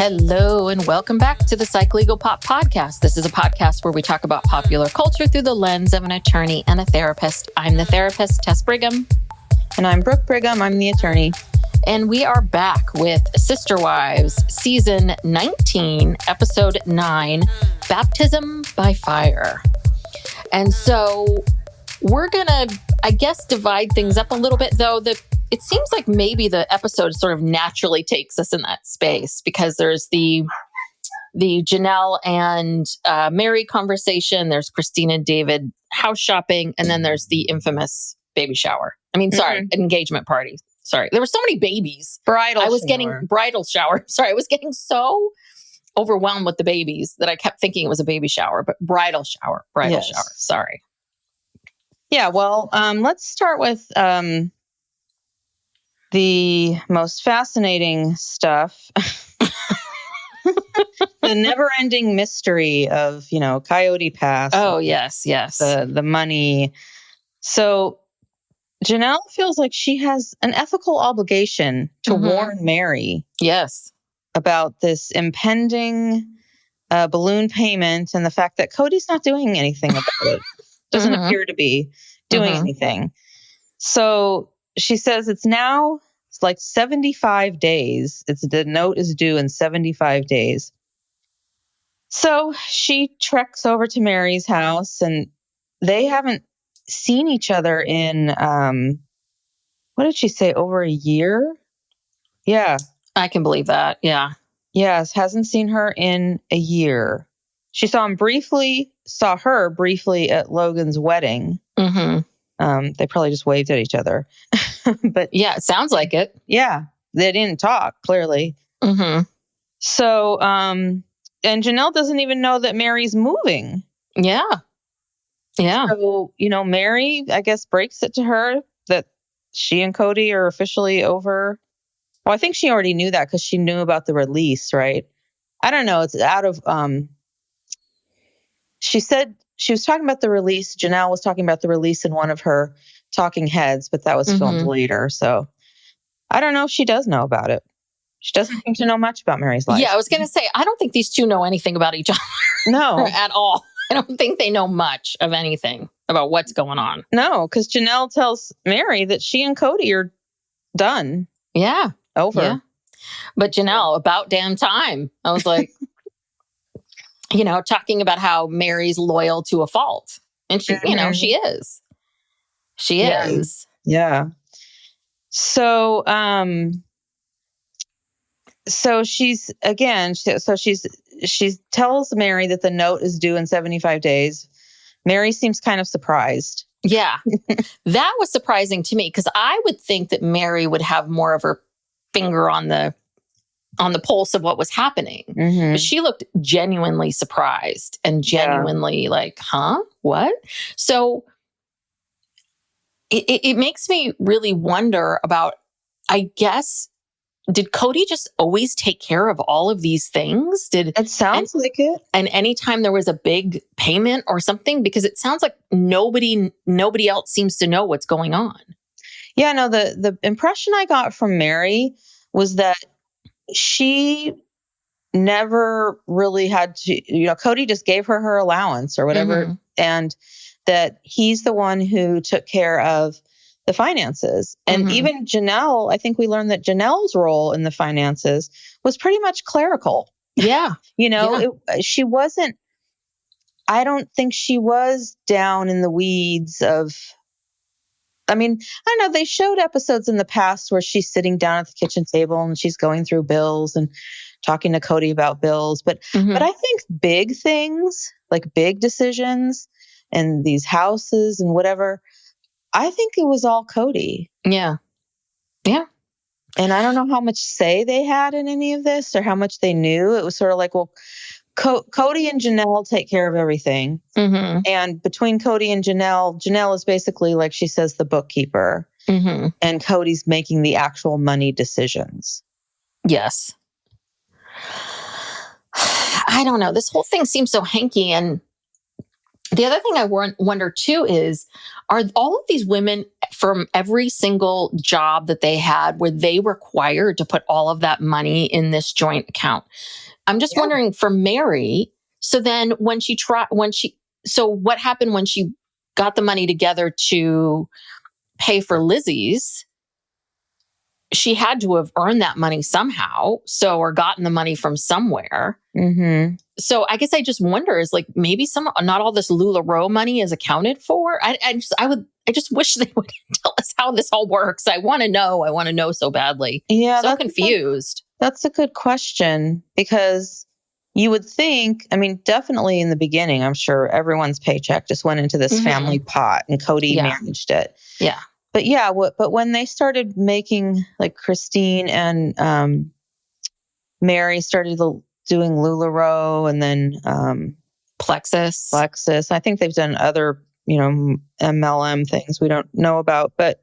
Hello, and welcome back to the Psych Legal Pop Podcast. This is a podcast where we talk about popular culture through the lens of an attorney and a therapist. I'm the therapist, Tess Brigham. And I'm Brooke Brigham. I'm the attorney. And we are back with Sister Wives, Season 19, Episode 9, Baptism by Fire. And so we're going to, I guess, divide things up a little bit, though. It seems like maybe the episode sort of naturally takes us in that space because there's the Janelle and Meri conversation. There's Christina and David house shopping. And then there's the infamous baby shower. Engagement party. Sorry. There were so many babies. Bridal shower. Sorry. I was getting so overwhelmed with the babies that I kept thinking it was a baby shower, but bridal shower. Sorry. Yeah. Well, let's start with the most fascinating stuff. The never-ending mystery of, Coyote Pass. Oh, yes. The money. So Janelle feels like she has an ethical obligation to warn Meri. Yes. About this impending balloon payment and the fact that Cody's not doing anything about it. Doesn't appear to be doing anything. So she says it's like 75 days. The note is due in 75 days. So she treks over to Meri's house and they haven't seen each other in, what did she say, over a year? Yeah. I can believe that. Yeah. Yes. Hasn't seen her in a year. She saw her briefly at Logan's wedding. They probably just waved at each other. But yeah, it sounds like it. Yeah. They didn't talk, clearly. So, and Janelle doesn't even know that Meri's moving. Yeah. Yeah. So, Meri, I guess, breaks it to her that she and Cody are officially over. Well, I think she already knew that because she knew about the release, right? I don't know. It's out of, she said she was talking about the release. Janelle was talking about the release in one of her talking heads, but that was filmed later. So I don't know if she does know about it. She doesn't seem to know much about Meri's life. Yeah, I was going to say, I don't think these two know anything about each other. No. At all. I don't think they know much of anything about what's going on. No, because Janelle tells Meri that she and Cody are done. Yeah. Over. Yeah. But Janelle, about damn time. I was like, talking about how Meri's loyal to a fault. And she, she is. She is. Yeah. So, she tells Meri that the note is due in 75 days. Meri seems kind of surprised. Yeah. That was surprising to me because I would think that Meri would have more of her finger on the pulse of what was happening. But she looked genuinely surprised and genuinely like, huh? What? So it makes me really wonder about, I guess, did Cody just always take care of all of these things? It sounds like it. And anytime there was a big payment or something, because it sounds like nobody else seems to know what's going on. Yeah, no, the impression I got from Meri was that she never really had to, Cody just gave her allowance or whatever. And that he's the one who took care of the finances. And even Janelle, I think we learned that Janelle's role in the finances was pretty much clerical. Yeah. She wasn't, I don't think she was down in the weeds of, I don't know. They showed episodes in the past where she's sitting down at the kitchen table and she's going through bills and talking to Cody about bills. But I think big things, like big decisions and these houses and whatever, I think it was all Cody. Yeah. Yeah. And I don't know how much say they had in any of this or how much they knew. It was sort of like, well, Cody and Janelle take care of everything. And between Cody and Janelle is basically, like she says, the bookkeeper. And Cody's making the actual money decisions. Yes. I don't know. This whole thing seems so hanky. And The other thing I wonder too is, are all of these women from every single job that they had, were they required to put all of that money in this joint account? I'm just wondering for Meri. So then so what happened when she got the money together to pay for Lizzie's? She had to have earned that money somehow. Or gotten the money from somewhere. Mm-hmm. So I guess I just wonder, is like maybe not all this LuLaRoe money is accounted for. I just wish they would tell us how this all works. I want to know so badly. Yeah. So confused. That's a good question, because you would think, I mean, definitely in the beginning, I'm sure everyone's paycheck just went into this family pot and Cody managed it. Yeah. But but when they started making, like Christine and Meri started doing LuLaRoe, and then Plexus. I think they've done other, MLM things we don't know about. But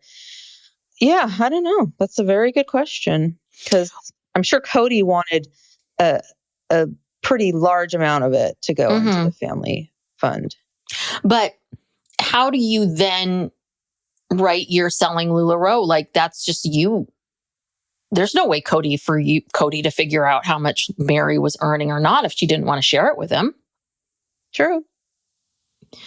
yeah, I don't know. That's a very good question, because I'm sure Cody wanted a pretty large amount of it to go into the family fund. But how do you then write you're selling LuLaRoe? Like, that's just you. There's no way Cody to figure out how much Meri was earning or not if she didn't want to share it with him. True.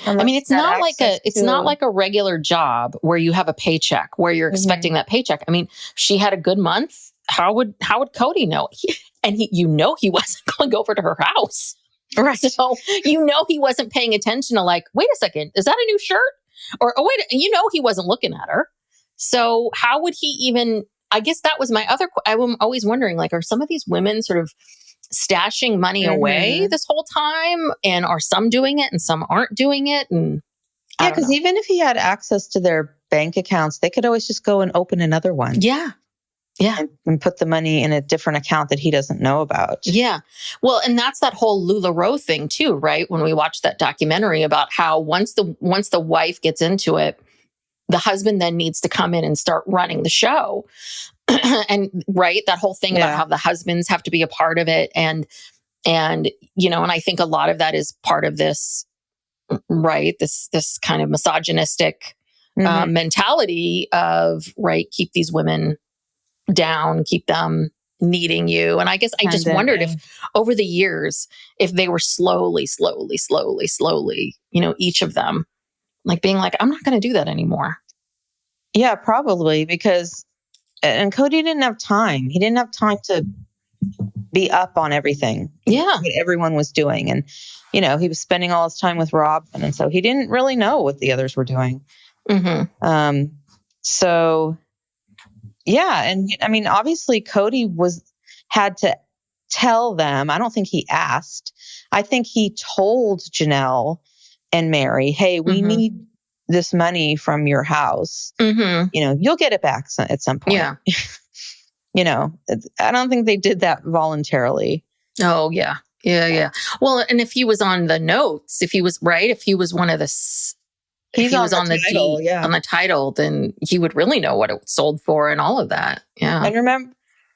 I mean, it's not like a regular job where you have a paycheck, where you're expecting that paycheck. I mean, she had a good month. How would Cody know? He wasn't going over to her house. Right. So, he wasn't paying attention to, like, wait a second, is that a new shirt? Or, oh, wait, he wasn't looking at her. So how would he even, I guess that was my other, I'm always wondering, like, are some of these women sort of stashing money away this whole time? And are some doing it and some aren't doing it? And yeah, because even if he had access to their bank accounts, they could always just go and open another one. Yeah. Yeah. And put the money in a different account that he doesn't know about. Yeah. Well, and that's that whole LuLaRoe thing too, right? When we watched that documentary about how once the wife gets into it, the husband then needs to come in and start running the show. And right, that whole thing about how the husbands have to be a part of it. And I think a lot of that is part of this, right? This kind of misogynistic mentality of, right, keep these women down, keep them needing you. And I guess I just wondered if over the years, if they were slowly, each of them, like, being like, I'm not going to do that anymore. Yeah, probably, because, and Cody didn't have time. He didn't have time to be up on everything. Yeah. What everyone was doing. And, he was spending all his time with Robyn. And so he didn't really know what the others were doing. So yeah. And I mean, obviously Cody had to tell them. I don't think he asked. I think he told Janelle and Meri, hey, we need this money from your house. You'll get it back at some point. Yeah. I don't think they did that voluntarily. Oh, yeah. Yeah. Well, and if he was on the notes, if he was one of the, he's on the title, on the title, then he would really know what it sold for and all of that. Yeah. And remember,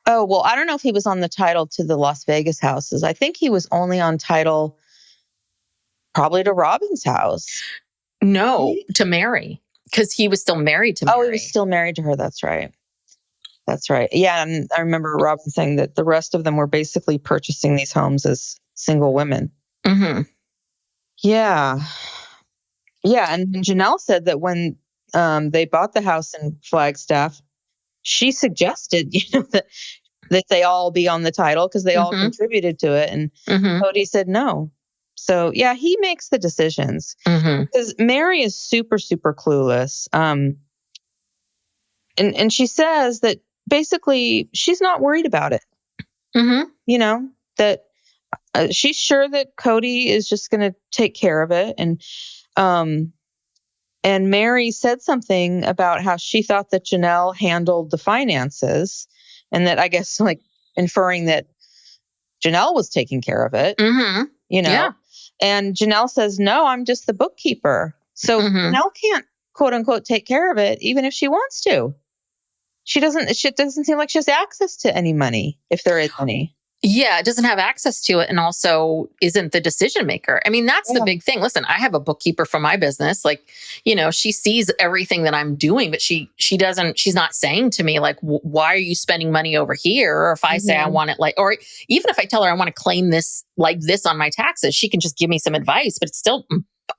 I don't know if he was on the title to the Las Vegas houses. I think he was only on title probably to Robyn's house. No, to Meri, because he was still married to Meri. Oh, he was still married to her. That's right. Yeah, and I remember Robyn saying that the rest of them were basically purchasing these homes as single women. Yeah. Yeah, and Janelle said that when they bought the house in Flagstaff, she suggested, that they all be on the title because they all contributed to it. And Cody said no. So yeah, he makes the decisions because Meri is super, super clueless. And she says that basically she's not worried about it. That she's sure that Cody is just going to take care of it. And Meri said something about how she thought that Janelle handled the finances, and that, I guess, like, inferring that Janelle was taking care of it, Yeah. And Janelle says, no, I'm just the bookkeeper. So Janelle can't, quote unquote, take care of it, even if she wants to. It doesn't seem like she has access to any money, if there is any. Yeah, it doesn't have access to it and also isn't the decision maker. I mean, that's the big thing. Listen, I have a bookkeeper for my business. Like, she sees everything that I'm doing, but she's not saying to me, like, why are you spending money over here? Or if I say I want it or even if I tell her I want to claim this like this on my taxes, she can just give me some advice, but it's still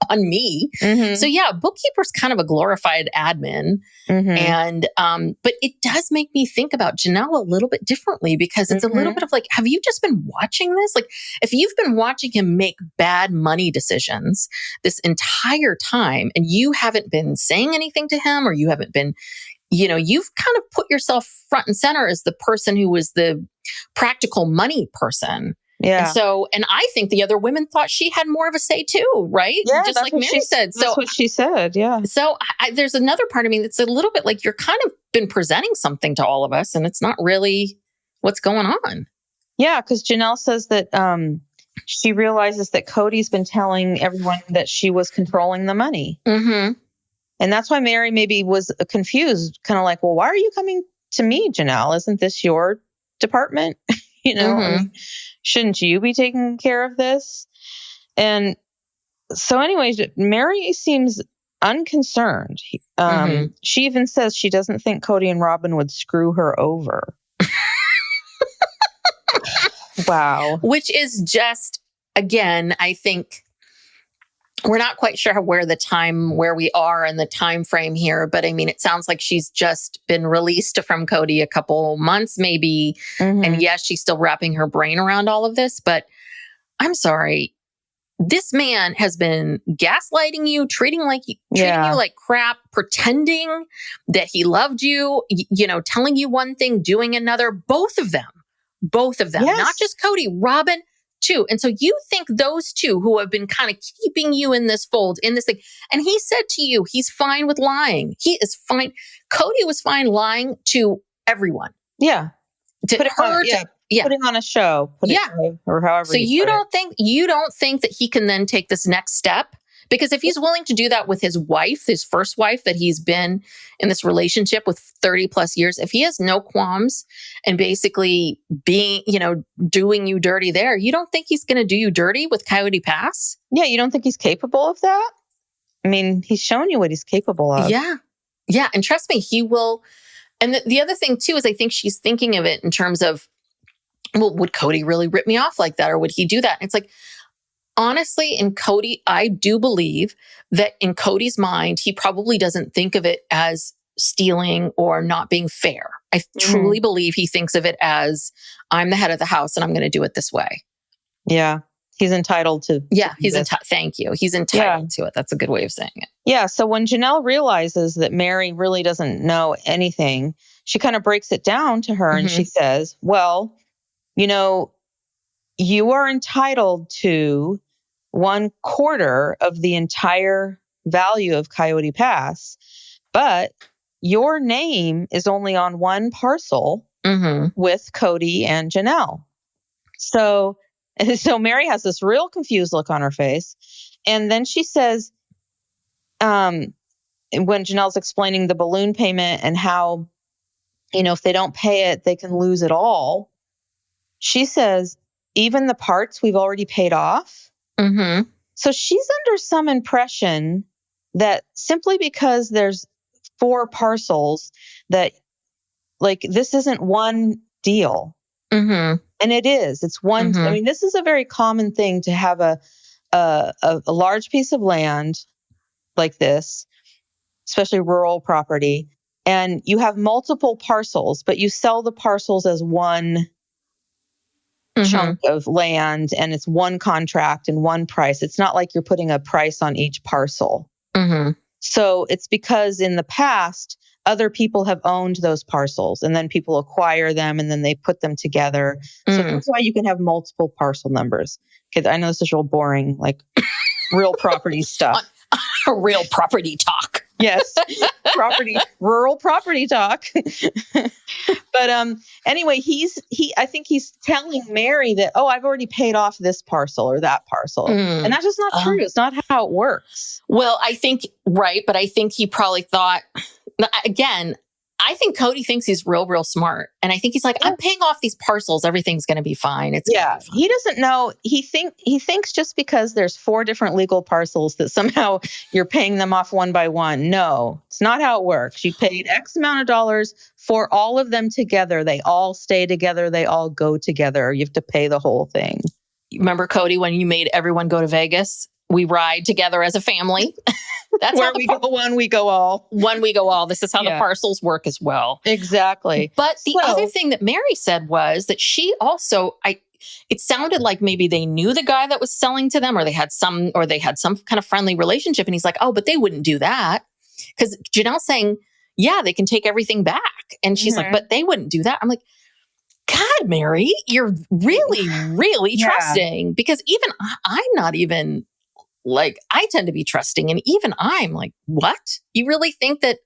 on me. So yeah, bookkeeper's kind of a glorified admin. And, but it does make me think about Janelle a little bit differently because it's a little bit of like, have you just been watching this? Like, if you've been watching him make bad money decisions this entire time and you haven't been saying anything to him or you haven't been, you've kind of put yourself front and center as the person who was the practical money person. Yeah. And I think the other women thought she had more of a say too, right? Yeah, just like Meri said. That's what she said. Yeah. So there's another part of me that's a little bit like you're kind of been presenting something to all of us, and it's not really what's going on. Yeah, because Janelle says that she realizes that Cody's been telling everyone that she was controlling the money, and that's why Meri maybe was confused, kind of like, well, why are you coming to me, Janelle? Isn't this your department? I mean, shouldn't you be taking care of this? And so anyways, Meri seems unconcerned. She even says she doesn't think Kody and Robyn would screw her over. Wow. Which is just, again, I think we're not quite sure where we are in the time frame here, but I mean, it sounds like she's just been released from Kody a couple months, maybe. And yes, she's still wrapping her brain around all of this, but I'm sorry. This man has been gaslighting you, treating you like crap, pretending that he loved you, telling you one thing, doing another, both of them, yes. Not just Kody, Robyn too. And so you think those two who have been kind of keeping you in this fold, in this thing, and he said to you, he's fine with lying. He is fine. Kody was fine lying to everyone. Yeah. To her, putting on a show. Or however. So you don't think that he can then take this next step? Because if he's willing to do that with his wife, his first wife that he's been in this relationship with 30 plus years, if he has no qualms and basically being, doing you dirty there, you don't think he's going to do you dirty with Coyote Pass? Yeah. You don't think he's capable of that? I mean, he's shown you what he's capable of. Yeah. Yeah. And trust me, he will. And the other thing too, is I think she's thinking of it in terms of, well, would Kody really rip me off like that? Or would he do that? And it's like, honestly, in Kody, I do believe that in Cody's mind, he probably doesn't think of it as stealing or not being fair. I truly believe he thinks of it as, I'm the head of the house and I'm going to do it this way. Yeah. He's entitled to. Yeah. Thank you. He's entitled to it. That's a good way of saying it. Yeah. So when Janelle realizes that Meri really doesn't know anything, she kind of breaks it down to her and she says, well, you are entitled to 1/4 of the entire value of Coyote Pass, but your name is only on one parcel with Kody and Janelle. So Meri has this real confused look on her face. And then she says, when Janelle's explaining the balloon payment and how, if they don't pay it, they can lose it all. She says, even the parts we've already paid off. So she's under some impression that simply because there's 4 parcels that this isn't one deal. And it is. It's one. I mean, this is a very common thing to have a large piece of land like this, especially rural property, and you have multiple parcels, but you sell the parcels as one chunk of land, and it's one contract and one price. It's not like you're putting a price on each parcel. So it's because in the past, other people have owned those parcels and then people acquire them and then they put them together. So that's why you can have multiple parcel numbers. Okay, I know this is real boring, like real property stuff. Real property talk. Yes. Rural property talk. But anyway, I think he's telling Meri that, I've already paid off this parcel or that parcel. And that's just not true. It's not how it works. Well, I think, right. But I think he probably thought, again, I think Cody thinks he's real smart. And I think he's like, I'm paying off these parcels. Everything's going to be fine. It's gonna be fine. He doesn't know. He thinks just because there's 4 different legal parcels that somehow you're paying them off one by one. No, it's not how it works. You paid X amount of dollars for all of them together. They all stay together. They all go together. You have to pay the whole thing. Remember, Cody, when you made everyone go to Vegas? We ride together as a family. That's where we go one, we go all. One, we go all. This is how the parcels work as well. Exactly. But the other thing that Meri said was that she also, it sounded like maybe they knew the guy that was selling to them, or they had some kind of friendly relationship. And he's like, oh, but they wouldn't do that. Because Janelle's saying, yeah, they can take everything back. And she's like, but they wouldn't do that. I'm like, God, Meri, you're really trusting. Because even I'm not even like, I tend to be trusting. And even I'm like, what? You really think that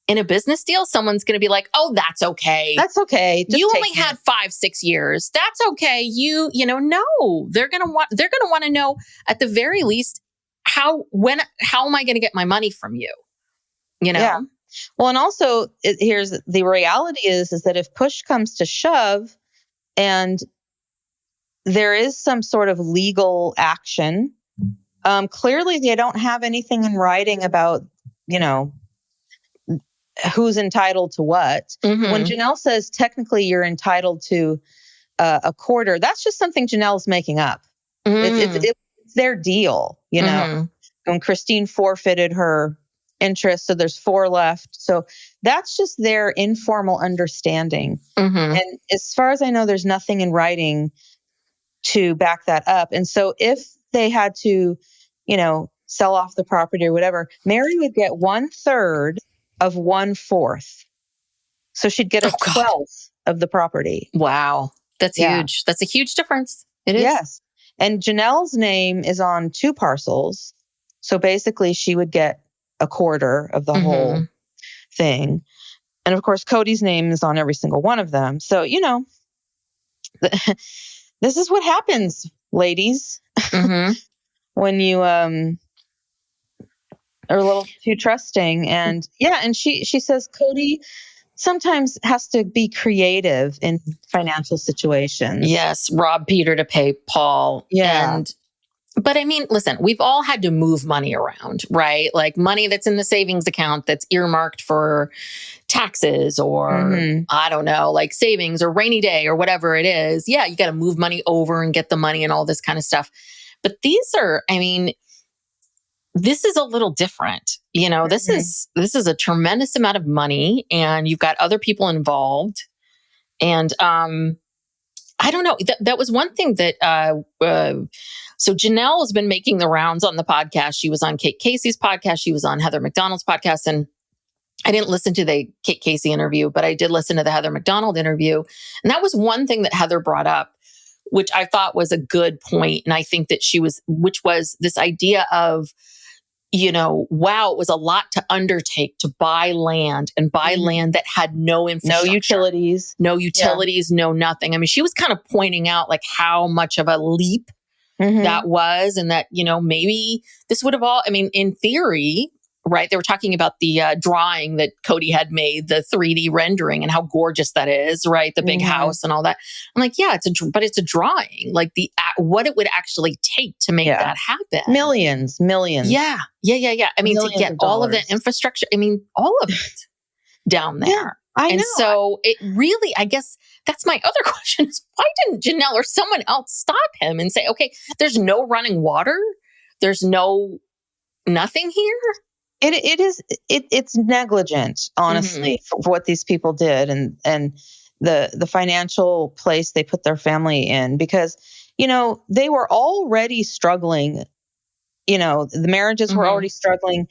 in a business deal, someone's going to be like, oh, that's okay. That's okay. You only had 5-6 years. That's okay. No, they're going to want to know at the very least, how am I going to get my money from you? Yeah. Well, and also here's the reality is that if push comes to shove and there is some sort of legal action, clearly they don't have anything in writing about, who's entitled to what. Mm-hmm. When Janelle says technically you're entitled to a quarter, that's just something Janelle's making up. It's their deal, When Christine forfeited her interest, so there's 4 left. So that's just their informal understanding. And as far as I know, there's nothing in writing to back that up. And so if they had to, sell off the property or whatever, Meri would get 1/3 of 1/4. So she'd get a 12th of the property. Wow. That's huge. That's a huge difference. It is. Yes. And Janelle's name is on 2 parcels. So basically she would get a quarter of the whole thing. And of course, Cody's name is on every single one of them. So, this is what happens, ladies, when you are a little too trusting. And and she says Cody sometimes has to be creative in financial situations. Yes, rob Peter to pay Paul. Yeah. But I mean, listen, we've all had to move money around, right? Like money that's in the savings account that's earmarked for taxes or I don't know, like savings or rainy day or whatever it is. Yeah, you got to move money over and get the money and all this kind of stuff. But these are, I mean, this is a little different. This is a tremendous amount of money and you've got other people involved. And I don't know. That was one thing that, so Janelle has been making the rounds on the podcast. She was on Kate Casey's podcast. She was on Heather McDonald's podcast. And I didn't listen to the Kate Casey interview, but I did listen to the Heather McDonald interview. And that was one thing that Heather brought up, which I thought was a good point. And I think that which was this idea of, wow, it was a lot to undertake to buy land and buy land that had no infrastructure. No utilities, no nothing. I mean, she was kind of pointing out like how much of a leap that was, and that, maybe this would have in theory, right? They were talking about the drawing that Cody had made, the 3D rendering and how gorgeous that is, right? The big house and all that. I'm like, yeah, it's a drawing, like what it would actually take to make that happen. Millions. Yeah. I mean, to get all of that infrastructure, all of it down there. Yeah, I know. So it really, I guess that's my other question is why didn't Janelle or someone else stop him and say, okay, there's no running water. There's nothing here. It's negligent, honestly, for what these people did and the financial place they put their family in, because, they were already struggling. The marriages were already struggling.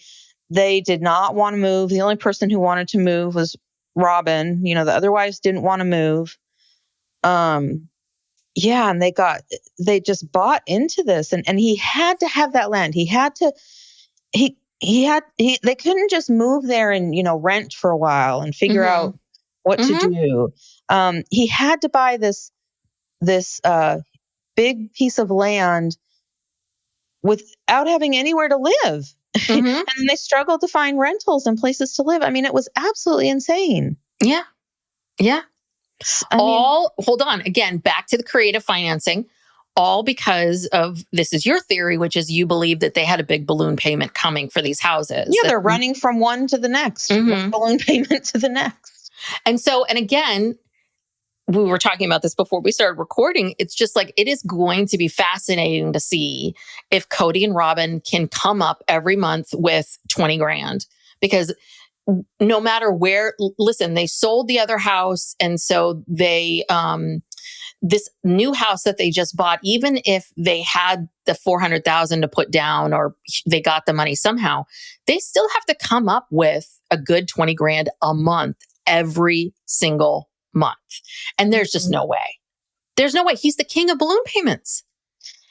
They did not want to move. The only person who wanted to move was Robyn. The other wives didn't want to move. And they just bought into this and he had to have that land. They couldn't just move there and, rent for a while and figure out what to do. He had to buy this big piece of land without having anywhere to live. Mm-hmm. And then they struggled to find rentals and places to live. I mean, it was absolutely insane. Yeah. Yeah. Hold on. Again, back to the creative financing, all because of, this is your theory, which is you believe that they had a big balloon payment coming for these houses. Yeah, they're running from one to the next, one balloon payment to the next. And again, we were talking about this before we started recording. It's just like, it is going to be fascinating to see if Kody and Robyn can come up every month with 20 grand, because no matter where, listen, they sold the other house. And so they, this new house that they just bought, even if they had the 400,000 to put down, or they got the money somehow, they still have to come up with a good 20 grand a month every single month. And there's just no way. There's no way. He's the king of balloon payments.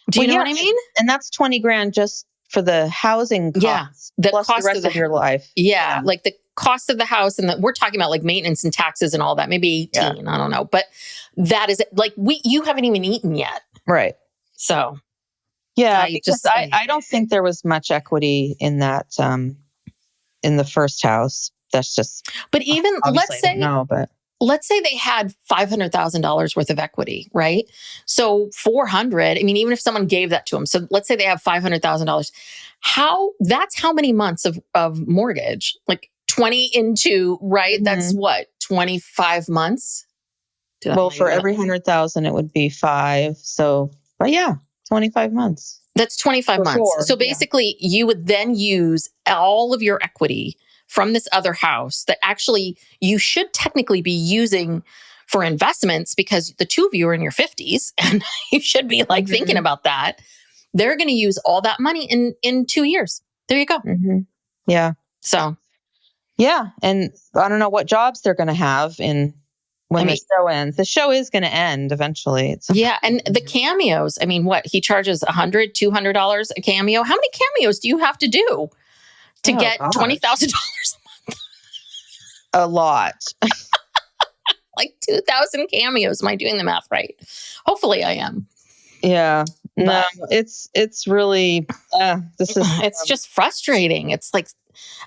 Do you know what I mean? And that's 20 grand just for the housing costs, plus the rest of your life. Yeah. Like the cost of the house, and we're talking about like maintenance and taxes and all that, maybe 18, I don't know. But that is like, you haven't even eaten yet. Right. So. Yeah, because I don't think there was much equity in that, in the first house. That's just. But even let's say they had $500,000 worth of equity, right? So 400, I mean, even if someone gave that to them, so let's say they have $500,000, that's how many months of mortgage? Like 20 into, right? That's what, 25 months? Well, for every 100,000, it would be 5. So, but yeah, 25 months. That's 25 months. So basically you would then use all of your equity from this other house that actually you should technically be using for investments, because the two of you are in your 50s and you should be like thinking about that. They're going to use all that money in 2 years. There you go. Yeah. So. Yeah. And I don't know what jobs they're going to have when the show ends. The show is going to end eventually. And the cameos, I mean, what, he charges $100, $200 a cameo. How many cameos do you have to do to get $20,000 a month? A lot. Like 2,000 cameos. Am I doing the math right? Hopefully I am. Yeah. No, it's really, it's just frustrating. It's like,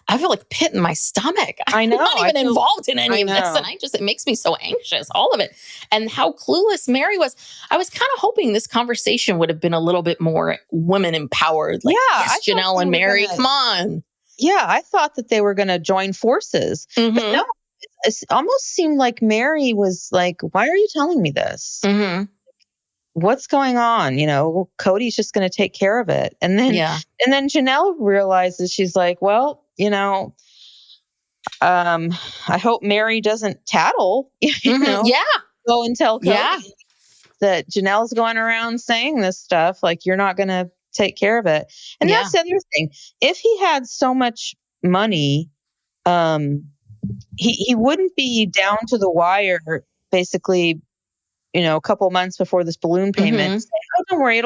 I feel like a pit in my stomach. I know. I'm not even involved in any of this. And it makes me so anxious, all of it. And how clueless Meri was. I was kind of hoping this conversation would have been a little bit more women empowered. Like, yes, Janelle and Meri, come on. Yeah, I thought that they were going to join forces. But no, it almost seemed like Meri was like, why are you telling me this? What's going on? Cody's just going to take care of it. And then Janelle realizes, she's like, well, I hope Meri doesn't tattle, go and tell Cody that Janelle's going around saying this stuff. Like, you're not going to take care of it. And that's the other thing. If he had so much money, he wouldn't be down to the wire, basically, a couple months before this balloon payment. Say, oh, don't worry,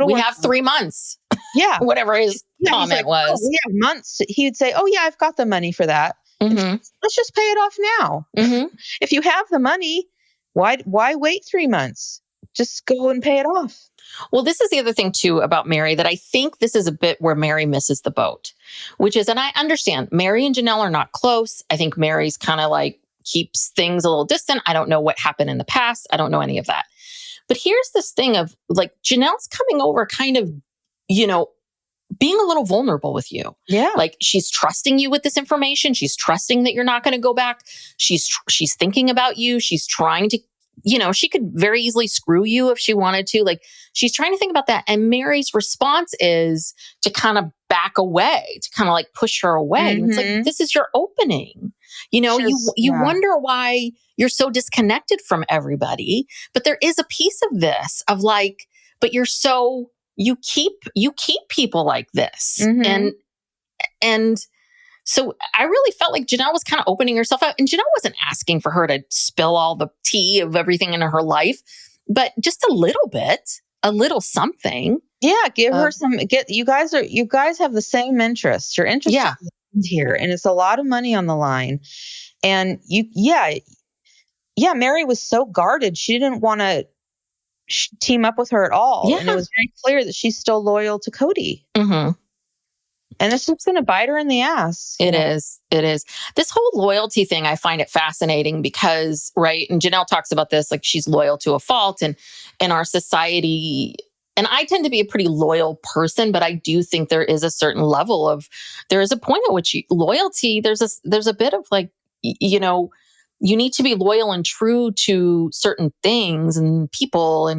we have 3 months. Yeah. Whatever his comment was. Oh, we have months. He would say, oh yeah, I've got the money for that. Let's just pay it off now. If you have the money, why wait 3 months? Just go and pay it off. Well, this is the other thing too about Meri, that I think this is a bit where Meri misses the boat, which is, and I understand Meri and Janelle are not close. I think Meri's kind of like keeps things a little distant. I don't know what happened in the past. I don't know any of that. But here's this thing of like, Janelle's coming over kind of, being a little vulnerable with you. Yeah. Like, she's trusting you with this information. She's trusting that you're not going to go back. She's thinking about you. She's trying to, she could very easily screw you if she wanted to. Like, she's trying to think about that. And Meri's response is to kind of back away, to kind of like push her away. And it's like, this is your opening. You wonder why you're so disconnected from everybody. But there is a piece of this of like, but you keep people like this. And so I really felt like Janelle was kind of opening herself out, and Janelle wasn't asking for her to spill all the tea of everything in her life, but just a little bit, a little something. Yeah. Give her some, you guys have the same interests. Your interest is here, and it's a lot of money on the line. And Meri was so guarded. She didn't want to team up with her at all. And it was very clear that she's still loyal to Cody. And it's just going to bite her in the ass. It is. This whole loyalty thing, I find it fascinating because, right, and Janelle talks about this, like she's loyal to a fault, and in our society, and I tend to be a pretty loyal person, but I do think there is a certain level of, there is a point at which loyalty, there's a bit of like, you know, you need to be loyal and true to certain things and people,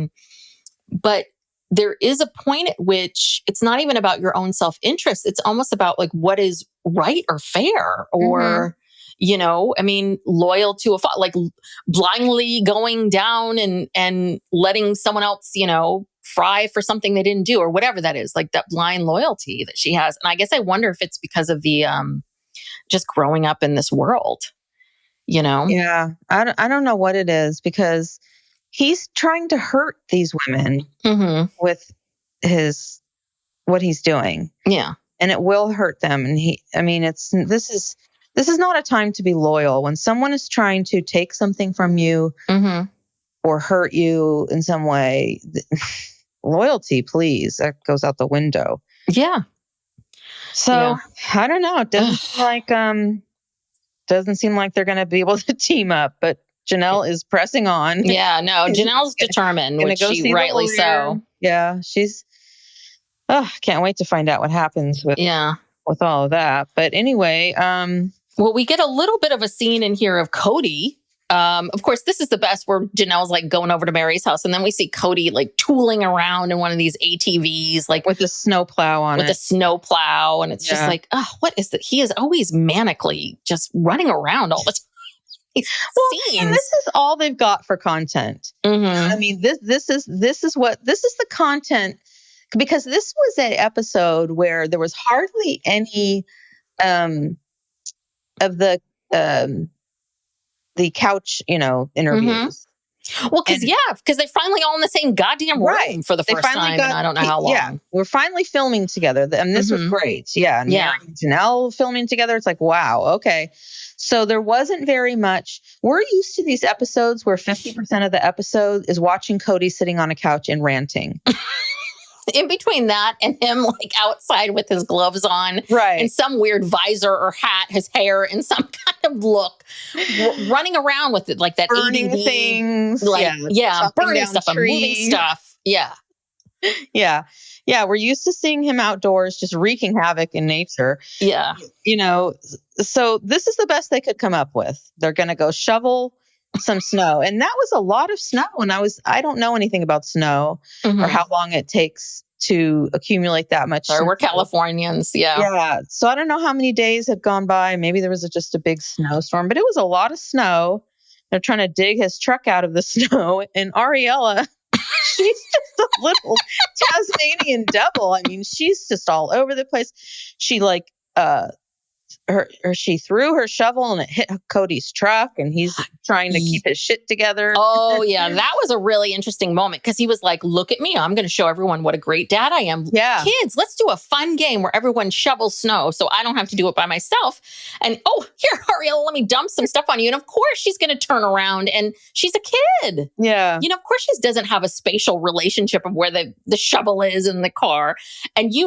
but there is a point at which it's not even about your own self-interest. It's almost about like what is right or fair, or, you know, I mean, loyal to a fault, like blindly going down and letting someone else, you know, fry for something they didn't do, or whatever that is, like that blind loyalty that she has. And I guess I wonder if it's because of the just growing up in this world, you know? Yeah. I don't know what it is, because he's trying to hurt these women with what he's doing. Yeah. And it will hurt them. And this is not a time to be loyal. When someone is trying to take something from you or hurt you in some way, loyalty, please, that goes out the window. Yeah. So I don't know. It doesn't seem like they're going to be able to team up, but Janelle is pressing on. Yeah, no, Janelle's determined, which she rightly so. Yeah, can't wait to find out what happens with all of that. But anyway, well, we get a little bit of a scene in here of Cody. Of course, this is the best, where Janelle's like going over to Meri's house, and then we see Cody like tooling around in one of these ATVs, like with a snowplow on it. With a snowplow, and it's just like, oh, what is that? He is always manically just running around all the time. And this is all they've got for content. I mean, this is the content, because this was an episode where there was hardly any of the couch, interviews. Well, because they're finally all in the same goddamn room for the first time, and I don't know how long. Yeah, we're finally filming together, and this was great. Yeah, and Meri and Janelle filming together. It's like, wow, okay. So there wasn't very much. We're used to these episodes where 50% of the episode is watching Cody sitting on a couch and ranting. In between that and him like outside with his gloves on, and some weird visor or hat, his hair in some kind of look, running around with it like that, burning ADD, things, burning stuff, and moving stuff, We're used to seeing him outdoors, just wreaking havoc in nature. Yeah, so this is the best they could come up with. They're going to go shovel some snow, and that was a lot of snow. And I don't know anything about snow or how long it takes to accumulate that much. Or we're Californians, So I don't know how many days had gone by. Maybe there was just a big snowstorm, but it was a lot of snow. They're trying to dig his truck out of the snow, and Ariella, she's just a little Tasmanian devil. I mean, she's just all over the place. She she threw her shovel and it hit Cody's truck, and he's trying to keep his shit together. Oh yeah, that was a really interesting moment, because he was like, look at me, I'm going to show everyone what a great dad I am. Yeah. Kids, let's do a fun game where everyone shovels snow so I don't have to do it by myself. And here, Ariel, let me dump some stuff on you. And of course she's going to turn around, and she's a kid. Yeah. Of course she doesn't have a spatial relationship of where the shovel is in the car. And he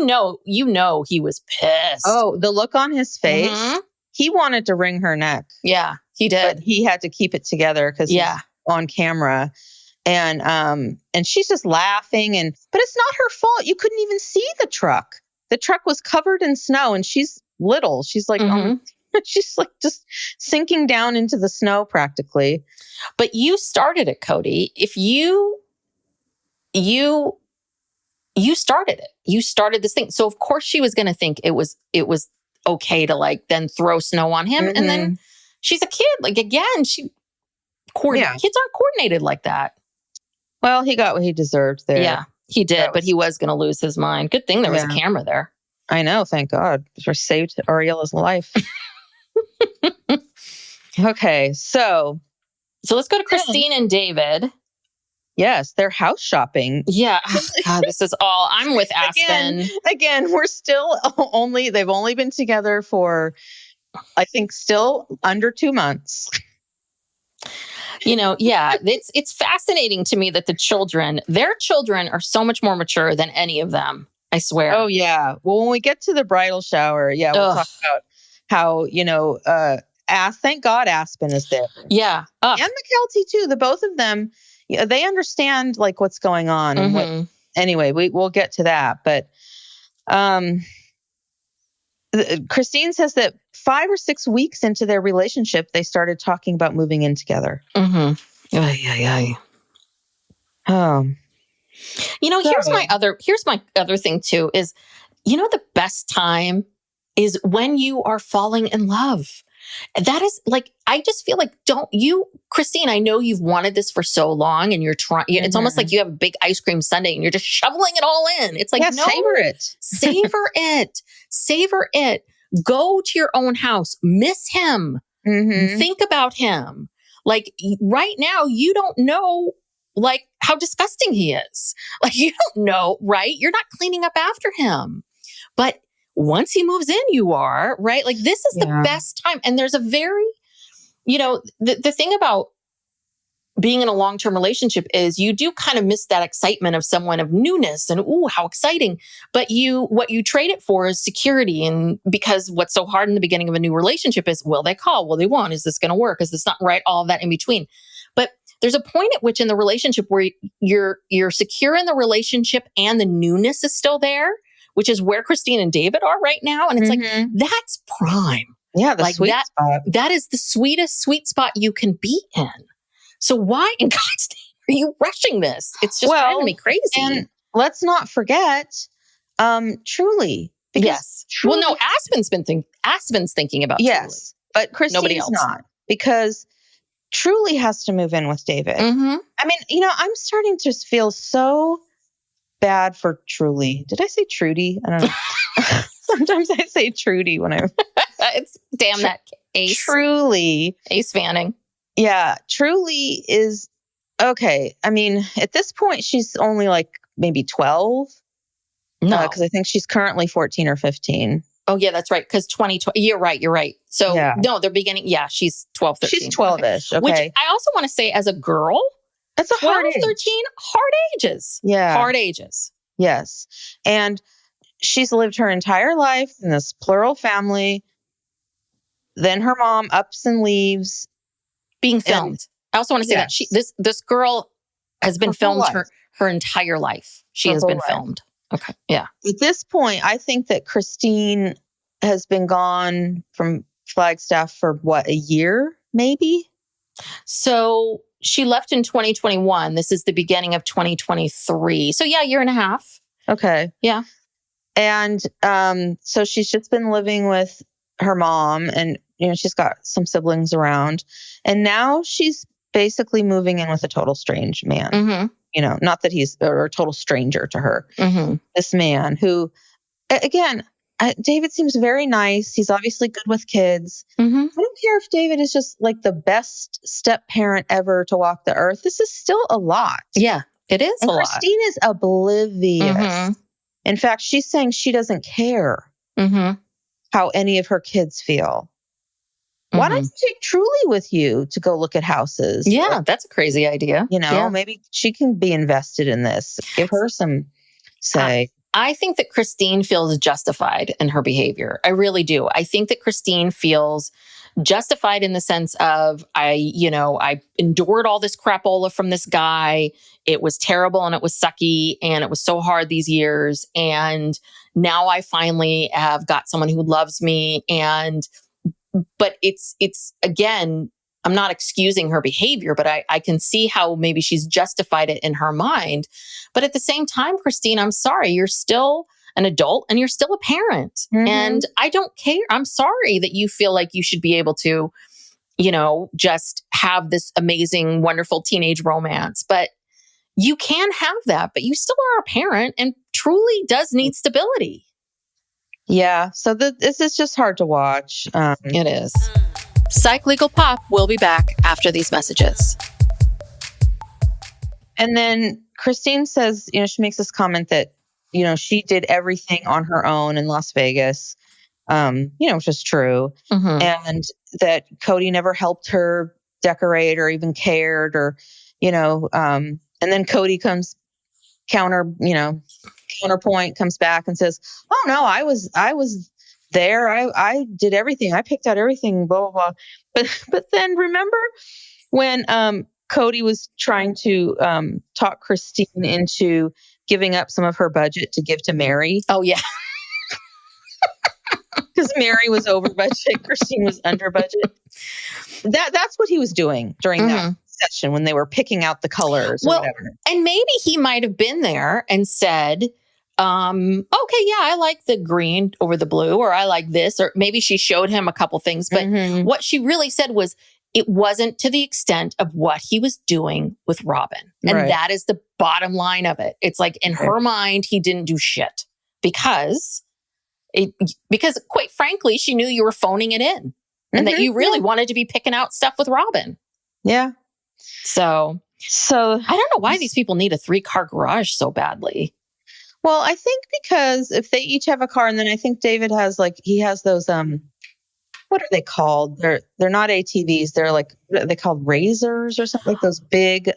was pissed. Oh, the look on his face. He wanted to wring her neck. Yeah, he did. But he had to keep it together because he's on camera. And she's just laughing, but it's not her fault. You couldn't even see the truck. The truck was covered in snow, and she's little. She's like, she's like just sinking down into the snow practically. But you started it, Cody. If you started it. You started this thing. So of course she was going to think it was okay to like then throw snow on him. And then she's a kid. Like again, kids aren't coordinated like that. Well, he got what he deserved there. Yeah, he did, but he was going to lose his mind. Good thing there was a camera there. I know. Thank God. Saved Ariella's life. Okay. So let's go to Christine and David. Yes, they're house shopping. Yeah. Oh, God, this is all. I'm with Aspen. Again, we're still they've only been together for, I think, still under 2 months. It's fascinating to me that their children are so much more mature than any of them. I swear. Oh, yeah. Well, when we get to the bridal shower, we'll talk about how, thank God Aspen is there. Yeah. And McKelty too. The both of them, they understand like what's going on. And anyway, we'll get to that. But Christine says that 5 or 6 weeks into their relationship, they started talking about moving in together. Yeah. Here's my other thing too is, the best time is when you are falling in love. That is like, I just feel like, Christine, I know you've wanted this for so long and you're trying, it's almost like you have a big ice cream sundae and you're just shoveling it all in. It's like, no, savor it. Savor it. Go to your own house, miss him, think about him. Like right now, you don't know like how disgusting he is. Like you don't know, right? You're not cleaning up after him, but once he moves in, you are, right? Like this is the best time. And there's a very, the thing about being in a long-term relationship is you do kind of miss that excitement of someone of newness and, ooh, how exciting. But what you trade it for is security. And because what's so hard in the beginning of a new relationship is, will they call? Will they won't? Is this going to work? Is this not right? All of that in between. But there's a point at which in the relationship where you're secure in the relationship and the newness is still there, which is where Christine and David are right now. And it's like, that's prime. Yeah, the sweet spot. That is the sweetest sweet spot you can be in. So why in God's name are you rushing this? It's just driving me crazy. And let's not forget, Truly. Yes. Truly, well, no, Aspen's thinking about Truly. But Christine's not. Because Truly has to move in with David. I mean, I'm starting to feel so bad for Truly. Did I say Trudy? I don't know. Sometimes I say Trudy when I'm... It's damn that Ace. Truly. Ace Fanning. Yeah. Truly is... Okay. I mean, at this point, she's only like maybe 12. No. Because I think she's currently 14 or 15. Oh, yeah, that's right. Because 2020... You're right. So, no, they're beginning... Yeah, she's 12, 13. She's 12-ish. Okay. Which I also want to say as a girl... That's a 12, hard age. 13, hard ages. Yeah. Hard ages. Yes. And she's lived her entire life in this plural family. Then her mom ups and leaves. Being filmed. I also want to say that this girl has been filmed her entire life. She has been filmed. Okay. Yeah. At this point, I think that Christine has been gone from Flagstaff for a year, maybe? So she left in 2021. This is the beginning of 2023. So yeah, year and a half. Okay. Yeah. And so she's just been living with her mom and, she's got some siblings around. And now she's basically moving in with a total strange man. Not that he's a total stranger to her. This man who, again, David seems very nice. He's obviously good with kids. I don't care if David is just like the best step parent ever to walk the earth. This is still a lot. Yeah, it is a lot. Christine is oblivious. In fact, she's saying she doesn't care how any of her kids feel. Why don't you take Truly with you to go look at houses? Yeah, that's a crazy idea. Maybe she can be invested in this. Give her some say. I think that Christine feels justified in her behavior. I really do. I think that Christine feels justified in the sense of, I endured all this crapola from this guy. It was terrible and it was sucky and it was so hard these years. And now I finally have got someone who loves me. But it's again, I'm not excusing her behavior, but I can see how maybe she's justified it in her mind. But at the same time, Christine, I'm sorry, you're still an adult and you're still a parent. And I don't care. I'm sorry that you feel like you should be able to, just have this amazing, wonderful teenage romance. But you can have that, but you still are a parent and Truly does need stability. Yeah. So this is just hard to watch. It is. Psych Legal Pop will be back after these messages. And then Christine says, she makes this comment that, she did everything on her own in Las Vegas, which is true. And that Cody never helped her decorate or even cared or, and then Cody comes counterpoint comes back and says, "Oh no, I was there. I did everything. I picked out everything." Blah blah blah. But then remember when Cody was trying to talk Christine into giving up some of her budget to give to Meri? Oh yeah. Because Meri was over budget, Christine was under budget. That's what he was doing during that session when they were picking out the colors or whatever. And maybe he might have been there and said, okay, yeah, I like the green over the blue, or I like this, or maybe she showed him a couple things. But what she really said was it wasn't to the extent of what he was doing with Robyn. And that is the bottom line of it. It's like in her mind, he didn't do shit because quite frankly, she knew you were phoning it in and that you really wanted to be picking out stuff with Robyn. Yeah. So I don't know why these people need a 3-car garage so badly. Well, I think because if they each have a car, and then I think David has he has those, what are they called? They're not ATVs. They're they called Razors or something, like those big,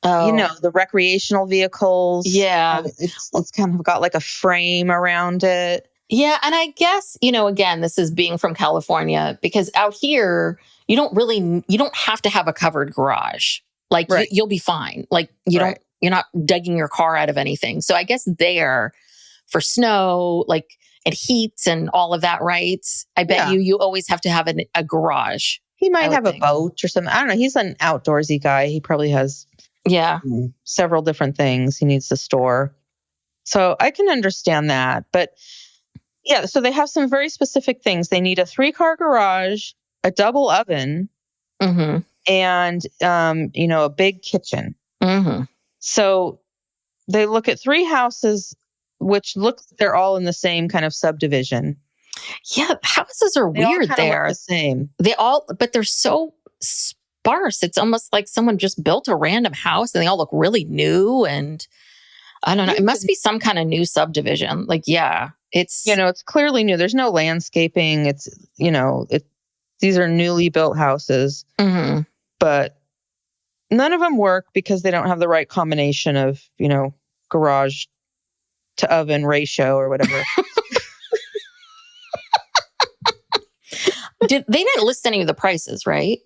the recreational vehicles. Yeah. It's kind of got like a frame around it. Yeah. And I guess, again, this is being from California, because out here, you don't have to have a covered garage. You'll be fine. You're not digging your car out of anything. So I guess there for snow, and heat and all of that, right? I bet you always have to have a garage. He might have a boat or something. I don't know. He's an outdoorsy guy. He probably has several different things he needs to store. So I can understand that. But yeah, so they have some very specific things. They need a 3-car garage, a double oven, and, a big kitchen. So they look at 3 houses, which they're all in the same kind of subdivision. Yeah, houses are weird there. Look the same. But they're so sparse. It's almost like someone just built a random house and they all look really new. And I don't know. It must be some kind of new subdivision. It's it's clearly new. There's no landscaping. It's these are newly built houses, but none of them work because they don't have the right combination of garage to oven ratio or whatever. They didn't list any of the prices, right?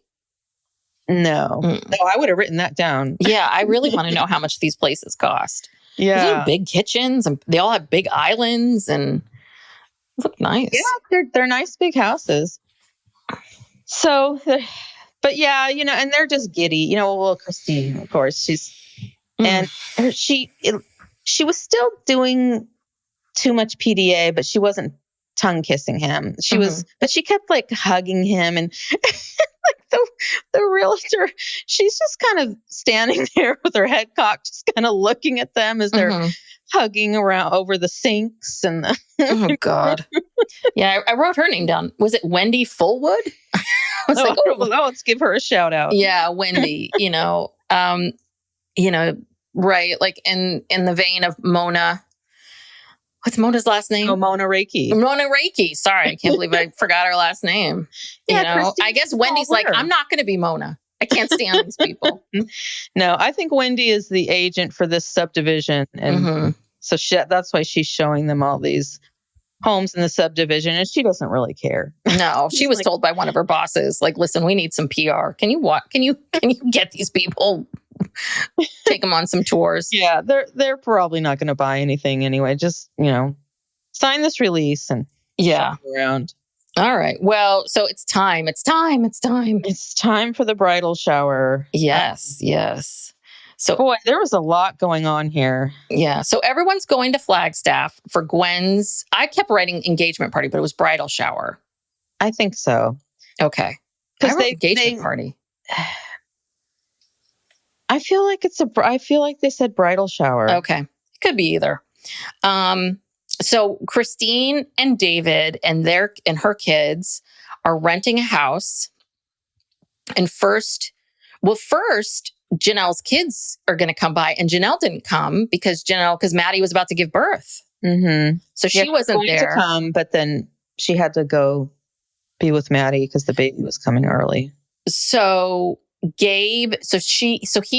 No. No, I would have written that down. Yeah, I really want to know how much these places cost. Yeah. Those are big kitchens and they all have big islands and look nice. Yeah, they're nice big houses. So, but yeah, and they're just giddy. Christine, of course, and she was still doing too much PDA, but she wasn't tongue kissing him. She was, but she kept hugging him, and the realtor, she's just kind of standing there with her head cocked, just kind of looking at them as they're hugging around over the sinks and oh God. Yeah, I wrote her name down. Was it Wendy Fullwood? I was let's give her a shout out. Yeah, Wendy, right. In the vein of Mona. What's Mona's last name? Oh, Mona Reiki. Mona Reiki. Sorry, I can't believe I forgot her last name. Yeah, I guess Wendy's I'm not going to be Mona. I can't stand these people. No, I think Wendy is the agent for this subdivision. And so that's why she's showing them all these homes in the subdivision, and she doesn't really care. No, she was told by one of her bosses, listen, we need some PR. Can you get these people, take them on some tours? Yeah, they're probably not going to buy anything anyway. Just, sign this release and around. All right. Well, so it's time. It's time for the bridal shower. Yes, yes. So, boy, there was a lot going on here. Yeah. So everyone's going to Flagstaff for Gwen's. I kept writing engagement party, but it was bridal shower. I think so. Okay. Because engagement party. I feel like they said bridal shower. Okay. It could be either. So Christine and David and her kids are renting a house. And first, Janelle's kids are going to come by, and Janelle didn't come because Maddie was about to give birth. So she wasn't there to come, but then she had to go be with Maddie because the baby was coming early. So he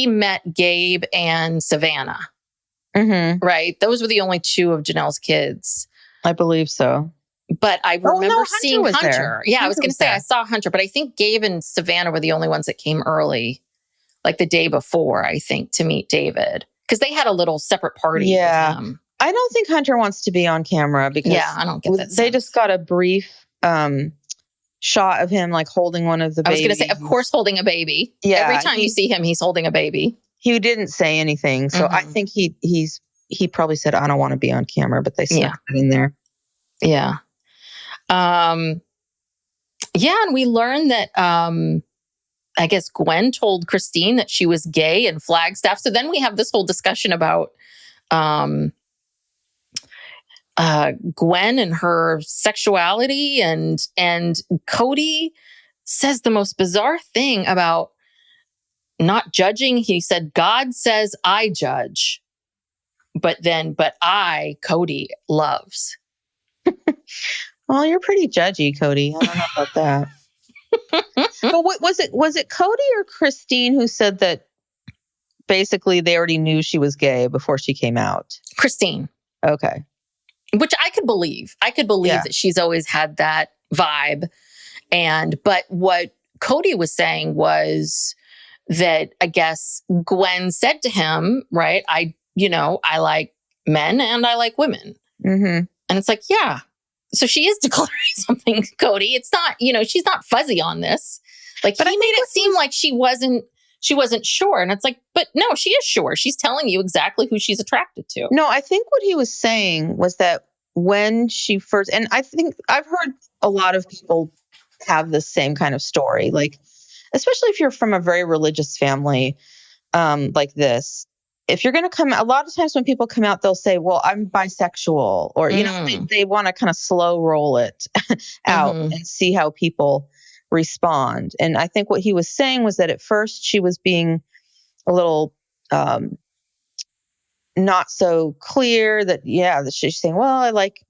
met Gabe and Savannah. right? Those were the only two of Janelle's kids. I believe so. But I remember seeing was Hunter. there. Yeah, I Hunter was going to say I saw Hunter, but I think Gabe and Savannah were the only ones that came early, like the day before, I think, to meet David. Because they had a little separate party with him. I don't think Hunter wants to be on camera because I don't get that they just got a brief shot of him like holding one of the babies. I was going to say, of course, holding a baby. Yeah, every time you see him, he's holding a baby. He didn't say anything. So I think he probably said, I don't want to be on camera, but they snuck it in there. Yeah. And we learned that I guess Gwen told Christine that she was gay in Flagstaff. So then we have this whole discussion about Gwen and her sexuality, and Cody says the most bizarre thing about not judging. He said, God says I judge, but I, Cody, loves. Well, you're pretty judgy, Cody. I don't know about that. But what was it Cody or Christine who said that basically they already knew she was gay before she came out? Christine. Okay. Which I could believe. That she's always had that vibe. But what Cody was saying was that I guess Gwen said to him, right, I like men and I like women. Mm-hmm. And it's like, yeah. So she is declaring something, Cody. It's not, she's not fuzzy on this. Like, but he made it seem like she wasn't sure. And it's like, but no, she is sure. She's telling you exactly who she's attracted to. No, I think what he was saying was that when she first, and I think I've heard a lot of people have the same kind of story, like, especially if you're from a very religious family like this. If you're going to come, a lot of times when people come out, they'll say, well, I'm bisexual, or, they want to kind of slow roll it out and see how people respond. And I think what he was saying was that at first she was being a little not so clear that she's saying, well, I like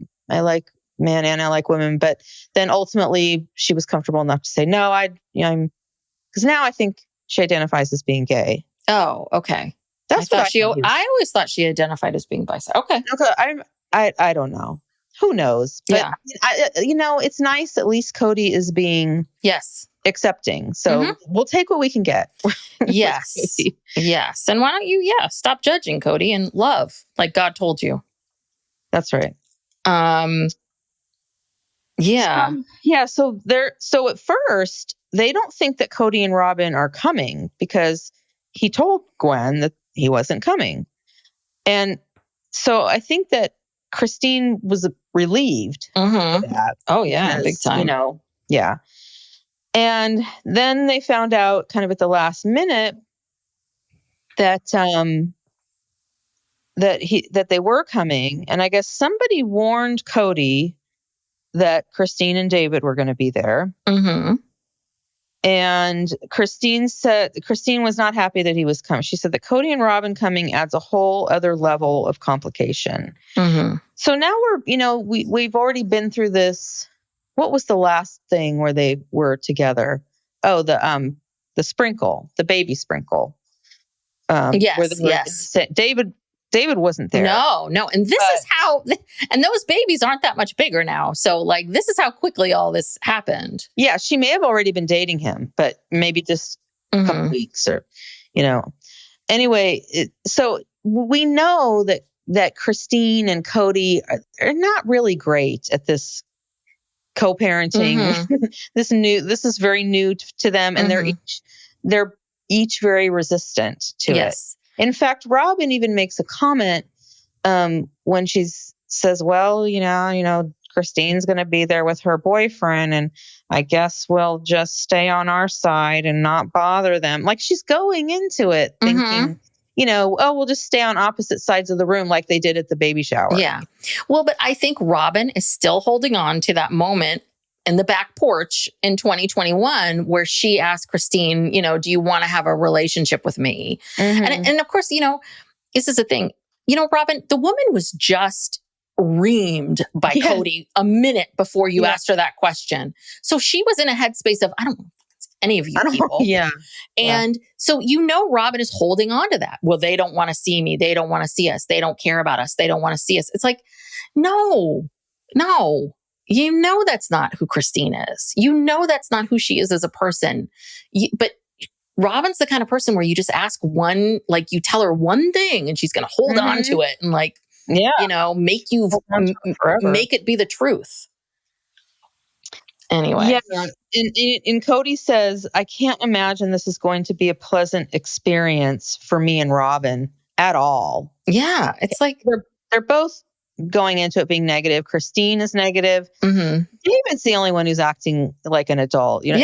men and I like women, but then ultimately she was comfortable enough to say, no, I'm because now I think she identifies as being gay. Oh, okay. That's what I always thought she identified as being bisexual. Okay. I don't know. Who knows? But it's nice at least Cody is being accepting. So we'll take what we can get. Yes. Yes. And why don't you stop judging, Cody, and love like God told you. That's right. So at first they don't think that Cody and Robyn are coming because he told Gwen that he wasn't coming. And so I think that Christine was relieved for that. Oh, yeah, big time. And then they found out kind of at the last minute that that they were coming. And I guess somebody warned Cody that Christine and David were going to be there. And Christine was not happy that he was coming. She said that Cody and Robyn coming adds a whole other level of complication. So now we've already been through this. What was the last thing where they were together? Oh, the sprinkle, the baby sprinkle. Yes. David wasn't there. No. And this is how, and those babies aren't that much bigger now. So like, this is how quickly all this happened. Yeah. She may have already been dating him, but maybe just a couple weeks or, anyway. So we know that Christine and Cody are not really great at this co-parenting. This is very new to them. And they're each very resistant to it. In fact, Robyn even makes a comment when she says, well, Christine's going to be there with her boyfriend, and I guess we'll just stay on our side and not bother them. Like she's going into it thinking, we'll just stay on opposite sides of the room like they did at the baby shower. Yeah. Well, but I think Robyn is still holding on to that moment in the back porch in 2021 where she asked Christine, do you want to have a relationship with me? And of course, this is the thing, Robyn, the woman was just reamed by Cody a minute before you asked her that question. So she was in a headspace of, I don't know any of you people. Yeah. And so, Robyn is holding on to that. Well, they don't want to see me. They don't want to see us. They don't care about us. They don't want to see us. It's like, no, that's not who Christine is. That's not who she is as a person. But Robyn's the kind of person where you just ask one, like you tell her one thing and she's going to hold on to it and like, make it be the truth. Anyway. Yeah. And Cody says, I can't imagine this is going to be a pleasant experience for me and Robyn at all. Yeah. It's like they're both going into it being negative. Christine is negative. Mm-hmm. David's the only one who's acting like an adult. It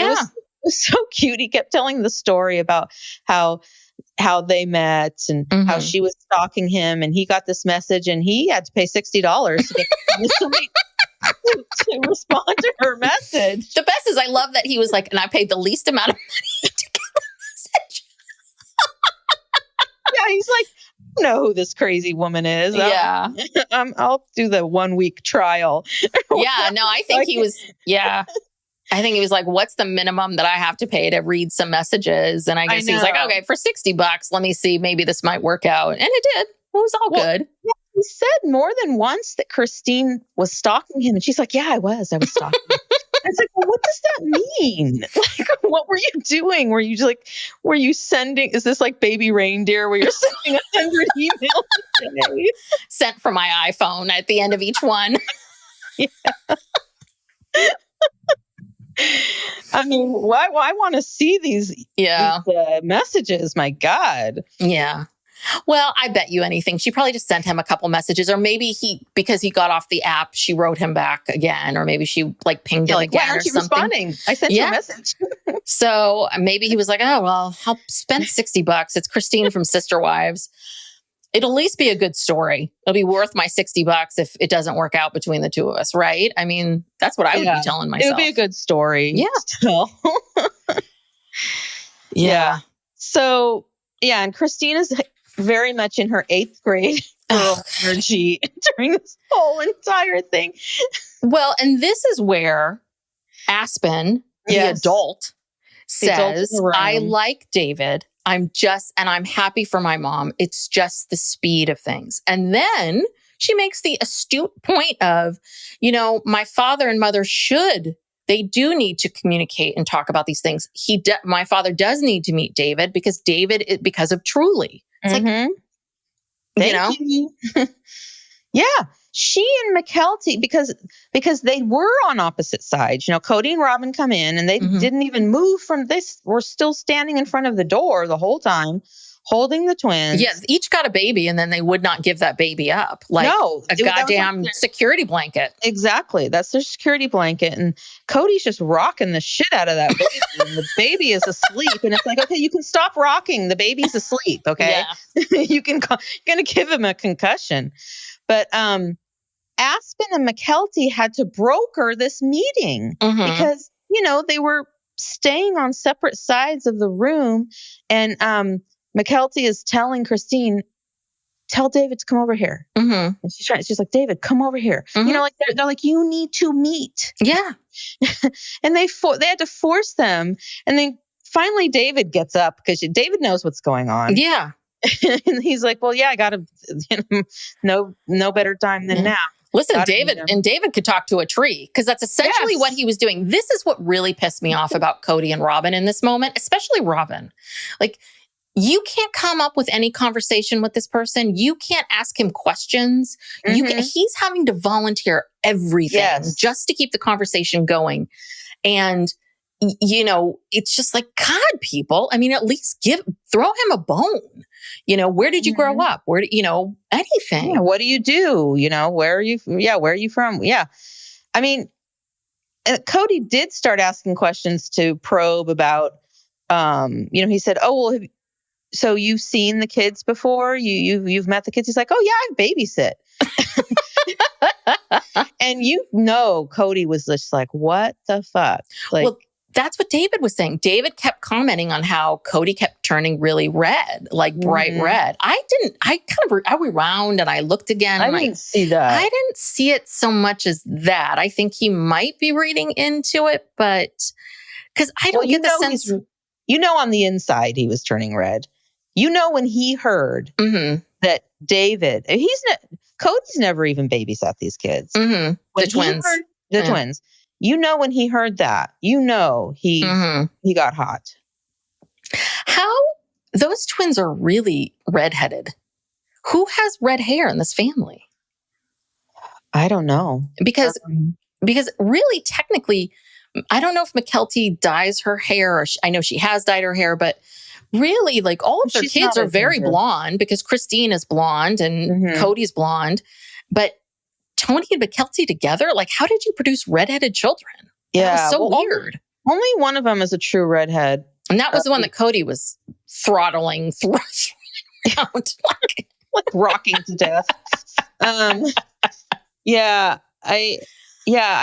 was so cute. He kept telling the story about how they met and how she was stalking him, and he got this message and he had to pay $60 to get somebody to respond to her message. The best is I love that he was like, and I paid the least amount of money to get the message. Yeah, he's like, I know who this crazy woman is. I'll do the 1 week trial. Yeah, no, I think he was, I think he was like, what's the minimum that I have to pay to read some messages? And I guess he was like, okay, for $60, let me see, maybe this might work out. And it did. It was all good. Yeah, he said more than once that Christine was stalking him. And she's like, yeah, I was stalking him. It's like, well, what does that mean? Like, what were you doing? Were you sending, is this like baby reindeer where you're sending 100 emails a day? Sent from my iPhone at the end of each one. Yeah. I mean, why I want to see these messages. My God. Yeah. Well, I bet you anything. She probably just sent him a couple messages, or maybe because he got off the app, she wrote him back again, or maybe she like pinged him again why aren't or you something. Responding? I sent you a message. So maybe he was like, oh, well, I'll spend $60. It's Christine from Sister Wives. It'll at least be a good story. It'll be worth my $60 if it doesn't work out between the two of us, right? I mean, that's what I would be telling myself. It would be a good story. Yeah. Still. Yeah. So, and Christine is very much in her 8th grade energy during this whole entire thing. Well, and this is where Aspen, the adult, says, I like David. I'm happy for my mom. It's just the speed of things. And then she makes the astute point of, my father and mother they do need to communicate and talk about these things. My father does need to meet David because of Truly. It's like, Thank you. Yeah. She and McKelty, because they were on opposite sides. Cody and Robyn come in and they didn't even move from this. We're still standing in front of the door the whole time, holding the twins. Yes, each got a baby and then they would not give that baby up. Like a goddamn security blanket. Exactly. That's their security blanket. And Cody's just rocking the shit out of that baby. And the baby is asleep. And it's like, okay, you can stop rocking. The baby's asleep. Okay. Yeah. You're going to give him a concussion. But, Aspen and McKelty had to broker this meeting because, they were staying on separate sides of the room. And McKelty is telling Christine, tell David to come over here. And she's like, David, come over here. They're like, you need to meet. Yeah. And they had to force them. And then finally David gets up because David knows what's going on. Yeah. And he's like, well, yeah, I got to, no better time than now. Listen, David could talk to a tree because that's essentially what he was doing. This is what really pissed me off about Cody and Robyn in this moment, especially Robyn. Like, you can't come up with any conversation with this person. You can't ask him questions. He's having to volunteer everything just to keep the conversation going. And, it's just like, God, people, I mean, at least throw him a bone. Where did you grow up? Where anything. Yeah, what do you do? Where are you from? Yeah. I mean, Cody did start asking questions to probe about, he said, oh, well, so you've seen the kids before? You've met the kids? He's like, oh yeah, I babysit. And Cody was just like, what the fuck? Like, well, that's what David was saying. David kept commenting on how Cody kept turning really red, like bright red. I rewound and I looked again. I didn't see that. I didn't see it so much as that. I think he might be reading into it, but Because I don't get the sense. On the inside, he was turning red. When he heard that David, Cody's never even babysat these kids. The twins. Twins. When he heard that, he got hot. How those twins are really redheaded. Who has red hair in this family? I don't know. Because really, technically, I don't know if Mykelti dyes her hair. Or I know she has dyed her hair, but really, like all of their kids are very blonde because Christine is blonde and Cody's blonde. But Tony and Mykelti together, like, how did you produce redheaded children? Yeah, that was so weird. Only one of them is a true redhead. And that was the one that Cody was throttling out, like rocking to death. I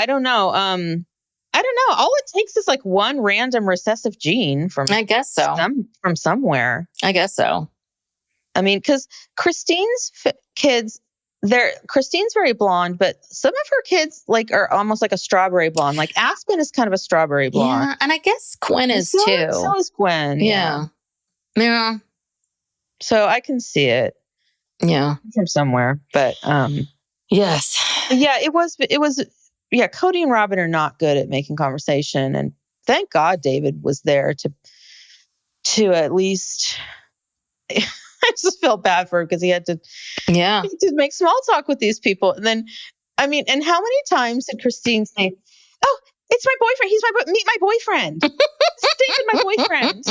don't know. I don't know. All it takes is like one random recessive gene from, I guess so, from somewhere. I guess so. I mean, because Christine's kids, Christine's very blonde, but some of her kids like are almost like a strawberry blonde. Like Aspen is kind of a strawberry blonde. Yeah, and I guess Gwen is too. So is Gwen. Yeah. So I can see it. Yeah, from somewhere, but yes. Yeah, it was. Yeah, Kody and Robyn are not good at making conversation, and thank God David was there to at least. I just felt bad for him because he had to make small talk with these people, and then and how many times did Christine say, "Oh, it's my boyfriend. Meet my boyfriend. David, my boyfriend."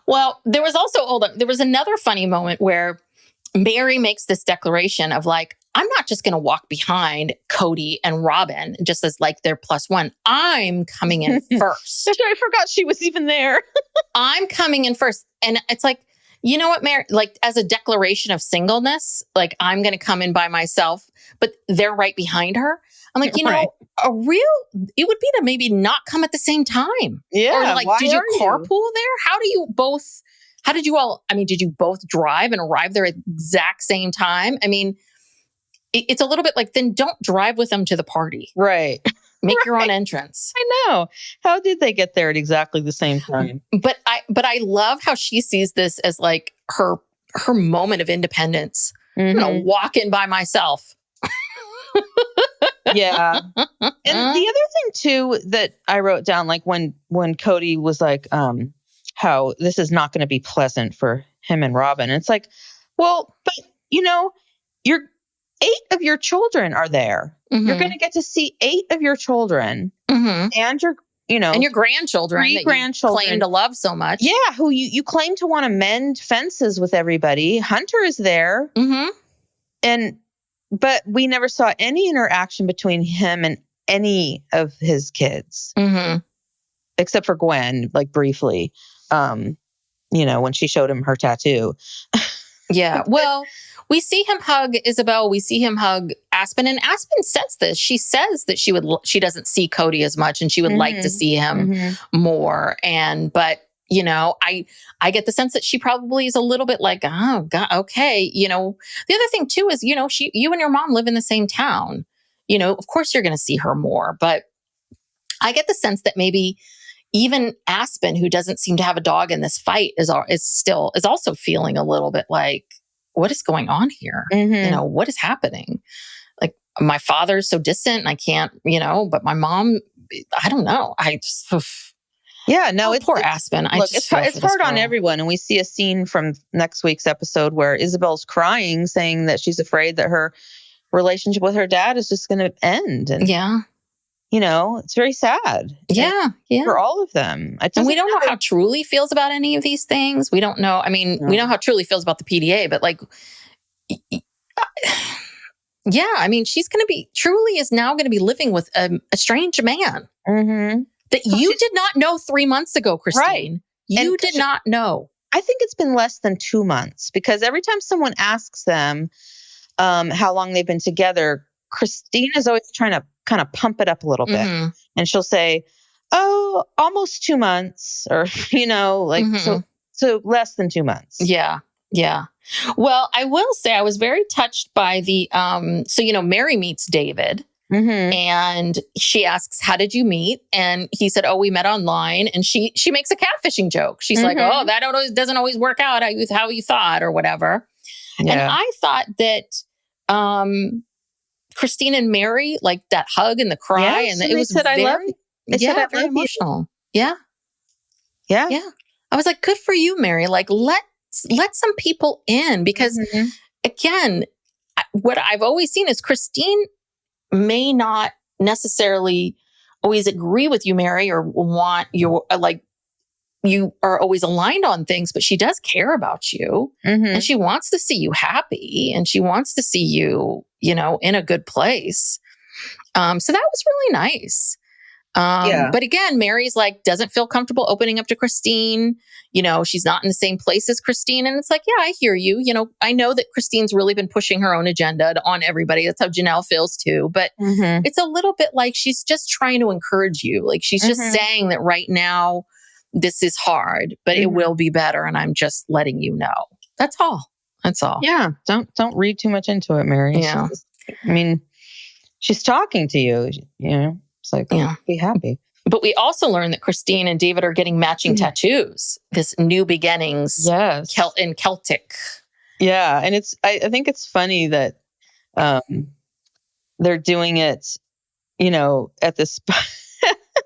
Well, there was another funny moment where Meri makes this declaration of like, I'm not just going to walk behind Kody and Robyn just as like their plus one. I'm coming in first. I forgot she was even there. I'm coming in first. And it's like, you know what, Meri, like as a declaration of singleness, like I'm going to come in by myself, but they're right behind her. I'm like, it would be to maybe not come at the same time. Yeah. Or like, did you carpool there? Did you both drive and arrive there at the exact same time? I mean, it's a little bit like, then don't drive with them to the party. Right. Make your own entrance. I know. How did they get there at exactly the same time? But I love how she sees this as like her moment of independence. I'm going to walk in by myself. Yeah. And the other thing too that I wrote down, like when Kody was like, how this is not going to be pleasant for him and Robyn. And it's like, well, but your 8 of your children are there. You're going to get to see 8 of your children and your, and your grandchildren, 3 grandchildren you claim to love so much. Yeah. Who you claim to want to mend fences with everybody. Hunter is there. But we never saw any interaction between him and any of his kids, except for Gwen, like briefly, when she showed him her tattoo. Yeah. Well, we see him hug Isabel. We see him hug Aspen. And Aspen says this. She says that she doesn't see Kody as much and she would like to see him more. But I get the sense that she probably is a little bit like, oh, God, okay. The other thing too is, you and your mom live in the same town. Of course you're going to see her more. But I get the sense that maybe even Aspen, who doesn't seem to have a dog in this fight, is also feeling a little bit like, what is going on here? What is happening? Like my father's so distant and I can't, but my mom, I don't know. I just... Yeah, no, it's poor Aspen. It's hard on everyone. And we see a scene from next week's episode where Isabel's crying, saying that she's afraid that her relationship with her dad is just going to end. And it's very sad. Yeah. For all of them. And we don't know how Truly feels about any of these things. We don't know. I mean, we know how Truly feels about the PDA, but like, Truly is now going to be living with a strange man. That you did not know 3 months ago, Christine. Right. You did not know. I think it's been less than 2 months because every time someone asks them how long they've been together, Christine is always trying to kind of pump it up a little bit. And she'll say, oh, almost 2 months or, so less than 2 months. Yeah. Yeah. Well, I will say I was very touched by the, Meri meets David. And she asks, how did you meet? And he said, oh, we met online. And she makes a catfishing joke. She's like, oh, that doesn't always work out how you thought or whatever. Yeah. And I thought that Christine and Meri, like that hug and the cry, yes, and it was said, very, I love you. They said, I very love emotional. You. Yeah. Yeah. Yeah. I was like, good for you, Meri. Like, let some people in, because again, what I've always seen is Christine may not necessarily always agree with you, Meri, or want your, like, you are always aligned on things, but she does care about you and she wants to see you happy and she wants to see you, in a good place. So that was really nice. But again, Meri's like, doesn't feel comfortable opening up to Christine. She's not in the same place as Christine. And it's like, yeah, I hear you. I know that Christine's really been pushing her own agenda on everybody. That's how Janelle feels too. But it's a little bit like she's just trying to encourage you. Like she's just saying that right now, this is hard, but it will be better. And I'm just letting you know. That's all. Yeah. Don't read too much into it, Meri. Yeah. She's talking to you, It's like, be happy. But we also learned that Christine and David are getting matching tattoos. This new beginnings, in Celtic. Yeah, and I think it's funny that they're doing it, at this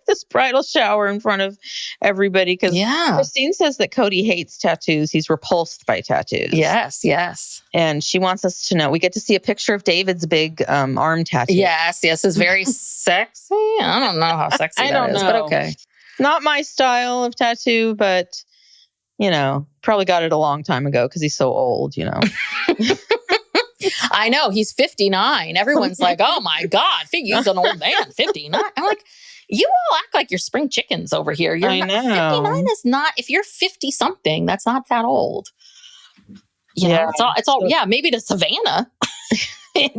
this bridal shower in front of everybody. Because Christine says that Cody hates tattoos. He's repulsed by tattoos. Yes. And she wants us to know. We get to see a picture of David's big arm tattoo. Yes, it's very sexy. I don't know how sexy that is, but okay. Not my style of tattoo, but, probably got it a long time ago because he's so old, I know, he's 59. Everyone's like, oh my God, he's an old man, 59. I'm like, you all act like you're spring chickens over here. I know. 59 is not, if you're 50 something, that's not that old. It's all, maybe to Savannah.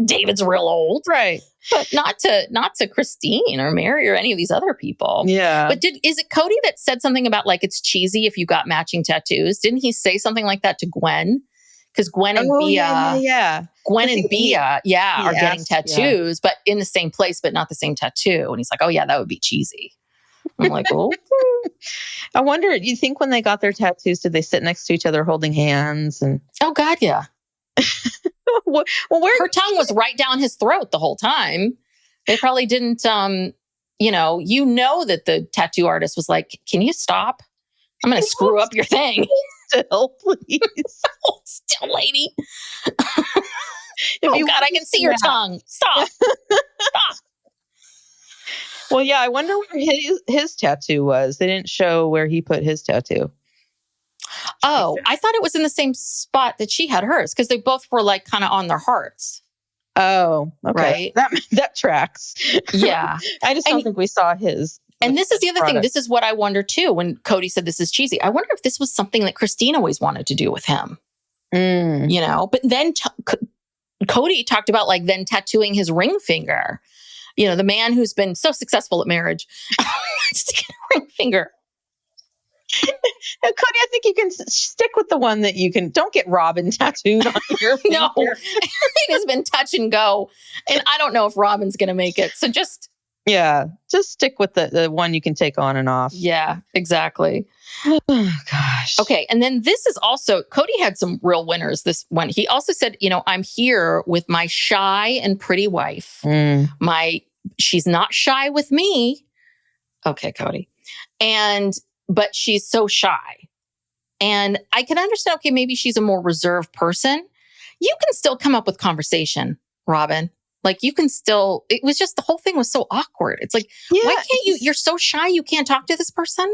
David's real old. Right. But not to Christine or Meri or any of these other people. Yeah. But is it Cody that said something about like it's cheesy if you got matching tattoos? Didn't he say something like that to Gwen? Because Gwen and Bea, Gwen and Bea, are getting tattoos, but in the same place, but not the same tattoo. And he's like, oh yeah, that would be cheesy. I'm like, oh. I wonder, you think when they got their tattoos, did they sit next to each other holding hands? And oh God, yeah. Well, her tongue was right down his throat the whole time. They probably didn't, that the tattoo artist was like, can you stop? I'm going to screw up your thing. Still, please. Still, lady. God, I can see your tongue. Stop. Stop. Well, yeah, I wonder where his tattoo was. They didn't show where he put his tattoo. Oh, I thought it was in the same spot that she had hers because they both were like kind of on their hearts. Oh, okay. Right. That tracks. Yeah. I just don't think we saw his. And this is the other thing. This is what I wonder too. When Cody said this is cheesy, I wonder if this was something that Christine always wanted to do with him. But then Cody talked about like then tattooing his ring finger. The man who's been so successful at marriage. Ring finger. Cody, I think you can stick with the one that you can. Don't get Robyn tattooed on your finger. No, it has been touch and go. And I don't know if Robyn's going to make it. So just stick with the one you can take on and off. Yeah, exactly. Oh, gosh. Okay. And then this is also, Cody had some real winners this one. He also said, I'm here with my shy and pretty wife. She's not shy with me. Okay, Cody. But she's so shy. And I can understand, okay, maybe she's a more reserved person. You can still come up with conversation, Robyn. Like you can still, it was just, the whole thing was so awkward. It's like, why can't you're so shy you can't talk to this person?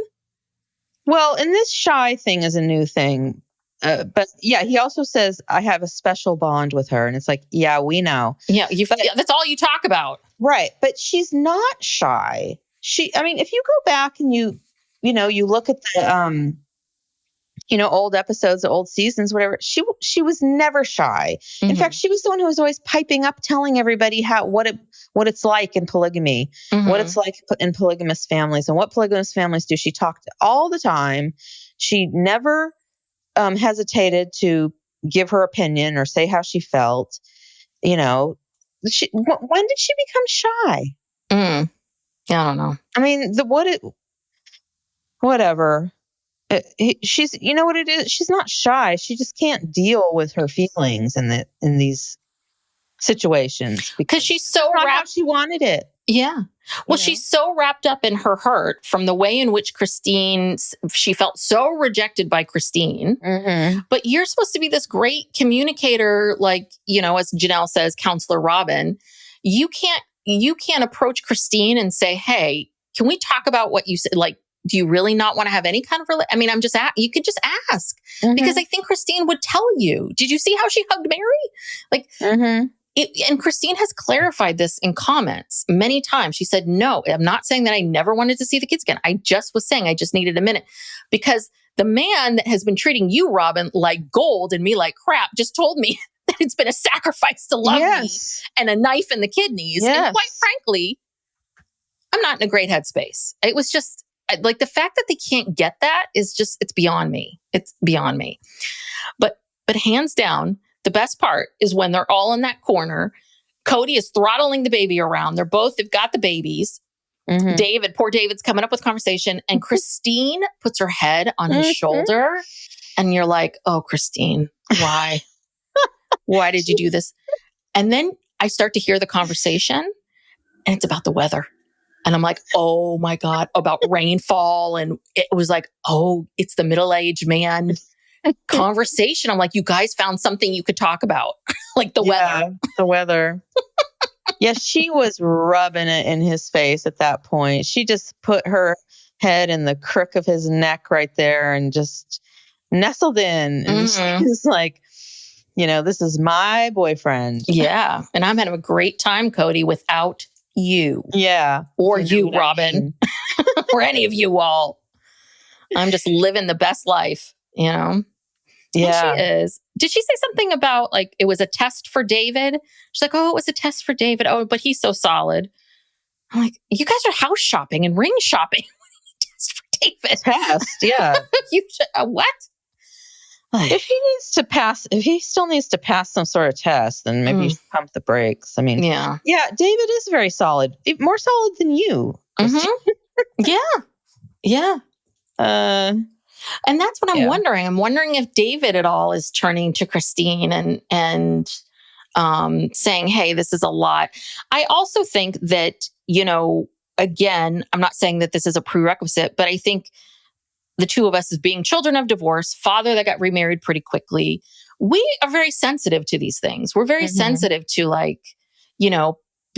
Well, and this shy thing is a new thing. But yeah, he also says, I have a special bond with her. And it's like, yeah, we know. Yeah, that's all you talk about. Right. But she's not shy. If you go back and you look at the, old episodes, old seasons, whatever, she was never shy. In fact, she was the one who was always piping up, telling everybody what it's like in polygamy, what it's like in polygamous families and what polygamous families do. She talked all the time. She never hesitated to give her opinion or say how she felt, when did she become shy? I don't know. I mean, whatever. She's, you know what it is? She's not shy. She just can't deal with her feelings in these situations because she's so not how she wanted it. Yeah. Well, she's so wrapped up in her hurt from the way in which she felt so rejected by Christine. Mm-hmm. But you're supposed to be this great communicator, like, as Janelle says, Counselor Robyn. You can't approach Christine and say, hey, can we talk about what you said? Like, do you really not want to have any kind of I mean, you could just ask because I think Christine would tell you. Did you see how she hugged Meri? Like, and Christine has clarified this in comments many times. She said, no, I'm not saying that I never wanted to see the kids again. I just was saying I just needed a minute because the man that has been treating you, Robyn, like gold and me like crap just told me that it's been a sacrifice to love me and a knife in the kidneys. Yes. And quite frankly, I'm not in a great headspace. It was just like the fact that they can't get that is just, it's beyond me. It's beyond me. But hands down, the best part is when they're all in that corner. Cody is throttling the baby around. They've got the babies. Poor David's coming up with conversation. And Christine puts her head on his shoulder. And you're like, oh, Christine, why? Why did you do this? And then I start to hear the conversation and it's about the weather. And I'm like, oh my God, about rainfall. And it was like, oh, it's the middle-aged man conversation. I'm like, you guys found something you could talk about, like the weather. The weather. Yes, she was rubbing it in his face at that point. She just put her head in the crook of his neck right there and just nestled in. And she's like, this is my boyfriend. Yeah. And I'm having a great time, Cody, without you. Yeah. Or you, Robyn. Or any of you all. I'm just living the best life, Yeah. And she is. Did she say something about like it was a test for David? She's like, oh, it was a test for David. Oh, but he's so solid. I'm like, you guys are house shopping and ring shopping. Test for David. Test, yeah. You should, what? If he still needs to pass some sort of test, then maybe you should pump the brakes. I mean, yeah, David is very solid, more solid than you. Yeah. And that's what I'm wondering. I'm wondering if David at all is turning to Christine and saying, hey, this is a lot. I also think that, again, I'm not saying that this is a prerequisite, but I think the two of us as being children of divorce, father that got remarried pretty quickly, we are very sensitive to these things. We're very sensitive to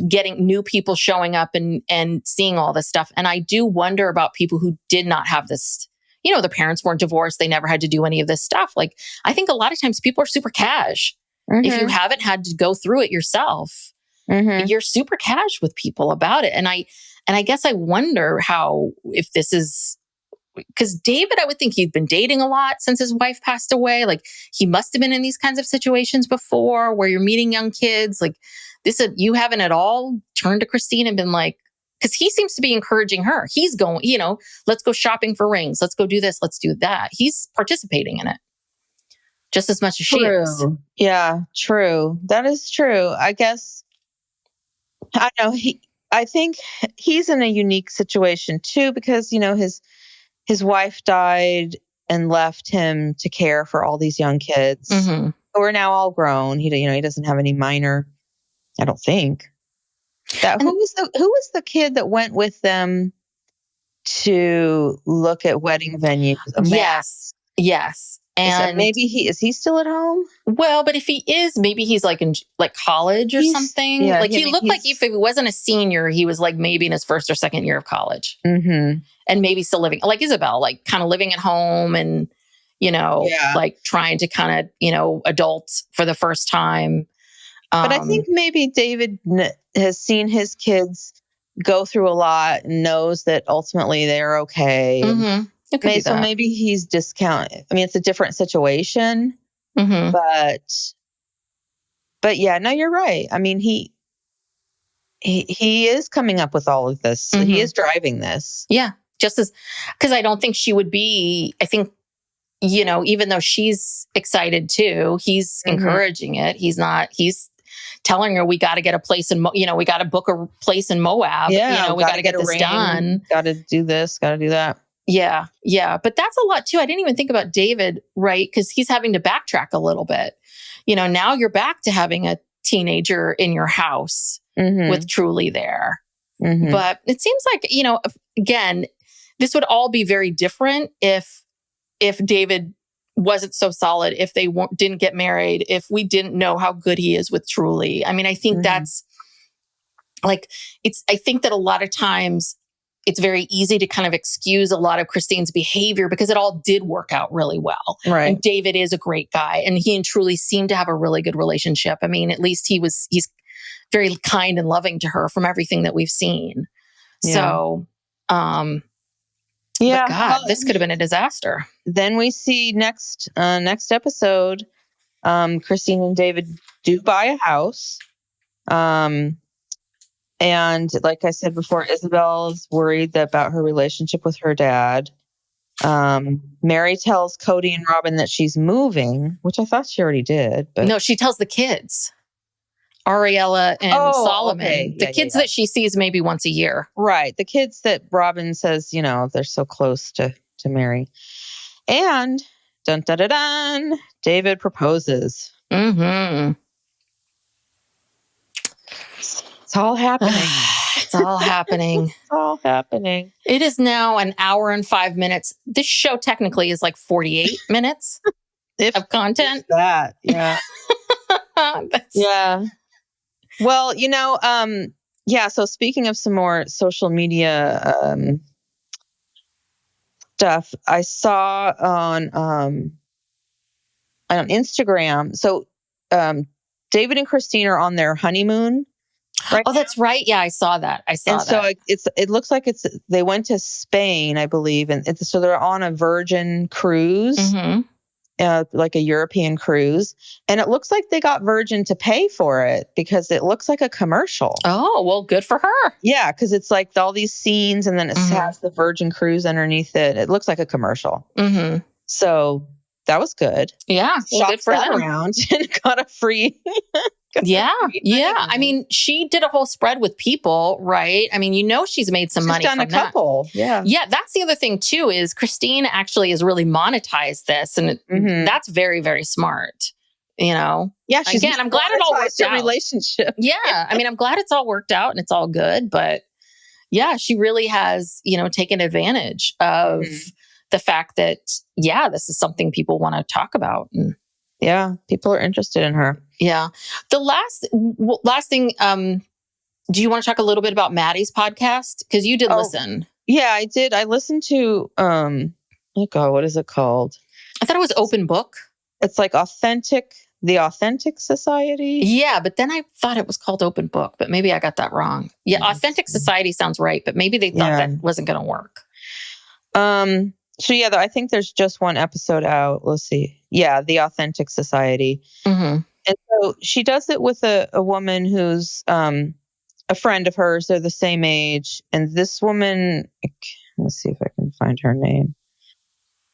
getting new people showing up and seeing all this stuff. And I do wonder about people who did not have this, their parents weren't divorced. They never had to do any of this stuff. Like, I think a lot of times people are super cash. If you haven't had to go through it yourself, you're super cash with people about it. And I guess I wonder if this is, because David, I would think he'd been dating a lot since his wife passed away. Like, he must have been in these kinds of situations before where you're meeting young kids. Like, you haven't at all turned to Christine and been like, because he seems to be encouraging her. He's going, let's go shopping for rings. Let's go do this. Let's do that. He's participating in it just as much as she is. Yeah, true. That is true. I guess, I know I think he's in a unique situation too, because, his wife died and left him to care for all these young kids who are now all grown. He doesn't have any minor, I don't think. Who was the kid that went with them to look at wedding venues? Yes. And maybe is he still at home? Well, but if he is, maybe he's like in college or something. Yeah, like he looked like if he wasn't a senior, he was like maybe in his first or second year of college. And maybe still living like Isabel, like kind of living at home and, like trying to kind of, adult for the first time. But I think maybe David has seen his kids go through a lot and knows that ultimately they're okay. So maybe he's discounting. I mean, it's a different situation, but yeah, no, you're right. I mean, he is coming up with all of this. He is driving this. Yeah. Just as, because I don't think she would be, I think, even though she's excited too, he's encouraging it. He's telling her we got to get a place in, we got to book a place in Moab. Yeah, we got to get this done. Got to do this, got to do that. Yeah. Yeah. But that's a lot too. I didn't even think about David, right? Because he's having to backtrack a little bit. Now you're back to having a teenager in your house with Truly there. But it seems like, again, this would all be very different if David wasn't so solid, if they didn't get married, if we didn't know how good he is with Truly. I mean, I think that's like, I think that a lot of times it's very easy to kind of excuse a lot of Christine's behavior because it all did work out really well. Right. And David is a great guy, and he and Truly seem to have a really good relationship. I mean, at least he's very kind and loving to her from everything that we've seen. Yeah. So, but God, this could have been a disaster. Then we see next episode, Christine and David do buy a house. And like I said before, Isabel's worried about her relationship with her dad. Meri tells Kody and Robyn that she's moving, which I thought she already did. But no, she tells the kids, Ariella and Solomon, okay. the kids that she sees maybe once a year. Right. The kids that Robyn says, they're so close to Meri. And dun dun dun dun, David proposes. It's all happening. It's all happening. It's all happening. It is now an hour and 5 minutes. This show technically is like 48 minutes of content. That, yeah. Yeah. Well, so speaking of some more social media stuff, I saw on Instagram. So David and Christine are on their honeymoon. Right now. That's right. Yeah, I saw that. So it looks like they went to Spain, I believe, and so they're on a Virgin cruise. Like a European cruise. And it looks like they got Virgin to pay for it because it looks like a commercial. Oh, well, good for her. Yeah, because it's like all these scenes and then it has the Virgin cruise underneath it. It looks like a commercial. So that was good. Yeah, well, good for that them. Around and got a free... Yeah. I mean, she did a whole spread with people, right? I mean, she's made some money from that. She's done a couple. Yeah. Yeah, that's the other thing too, is Christine actually has really monetized this, and that's very, very smart. Yeah. Again, I'm glad it all worked out. Relationship. Yeah. I mean, I'm glad it's all worked out and it's all good, but yeah, she really has, taken advantage of the fact that, this is something people want to talk about. And yeah, people are interested in her. Yeah. The last thing, do you want to talk a little bit about Maddie's podcast? Because you did listen. Yeah, I did. I listened to, what is it called? I thought it was Open Book. It's like the Authentic Society. Yeah, but then I thought it was called Open Book, but maybe I got that wrong. Yeah, Authentic Society sounds right, but maybe they thought that wasn't going to work. So yeah, I think there's just one episode out. Let's see. Yeah, the Authentic Society. And so she does it with a woman who's a friend of hers. They're the same age. And this woman, let's see if I can find her name.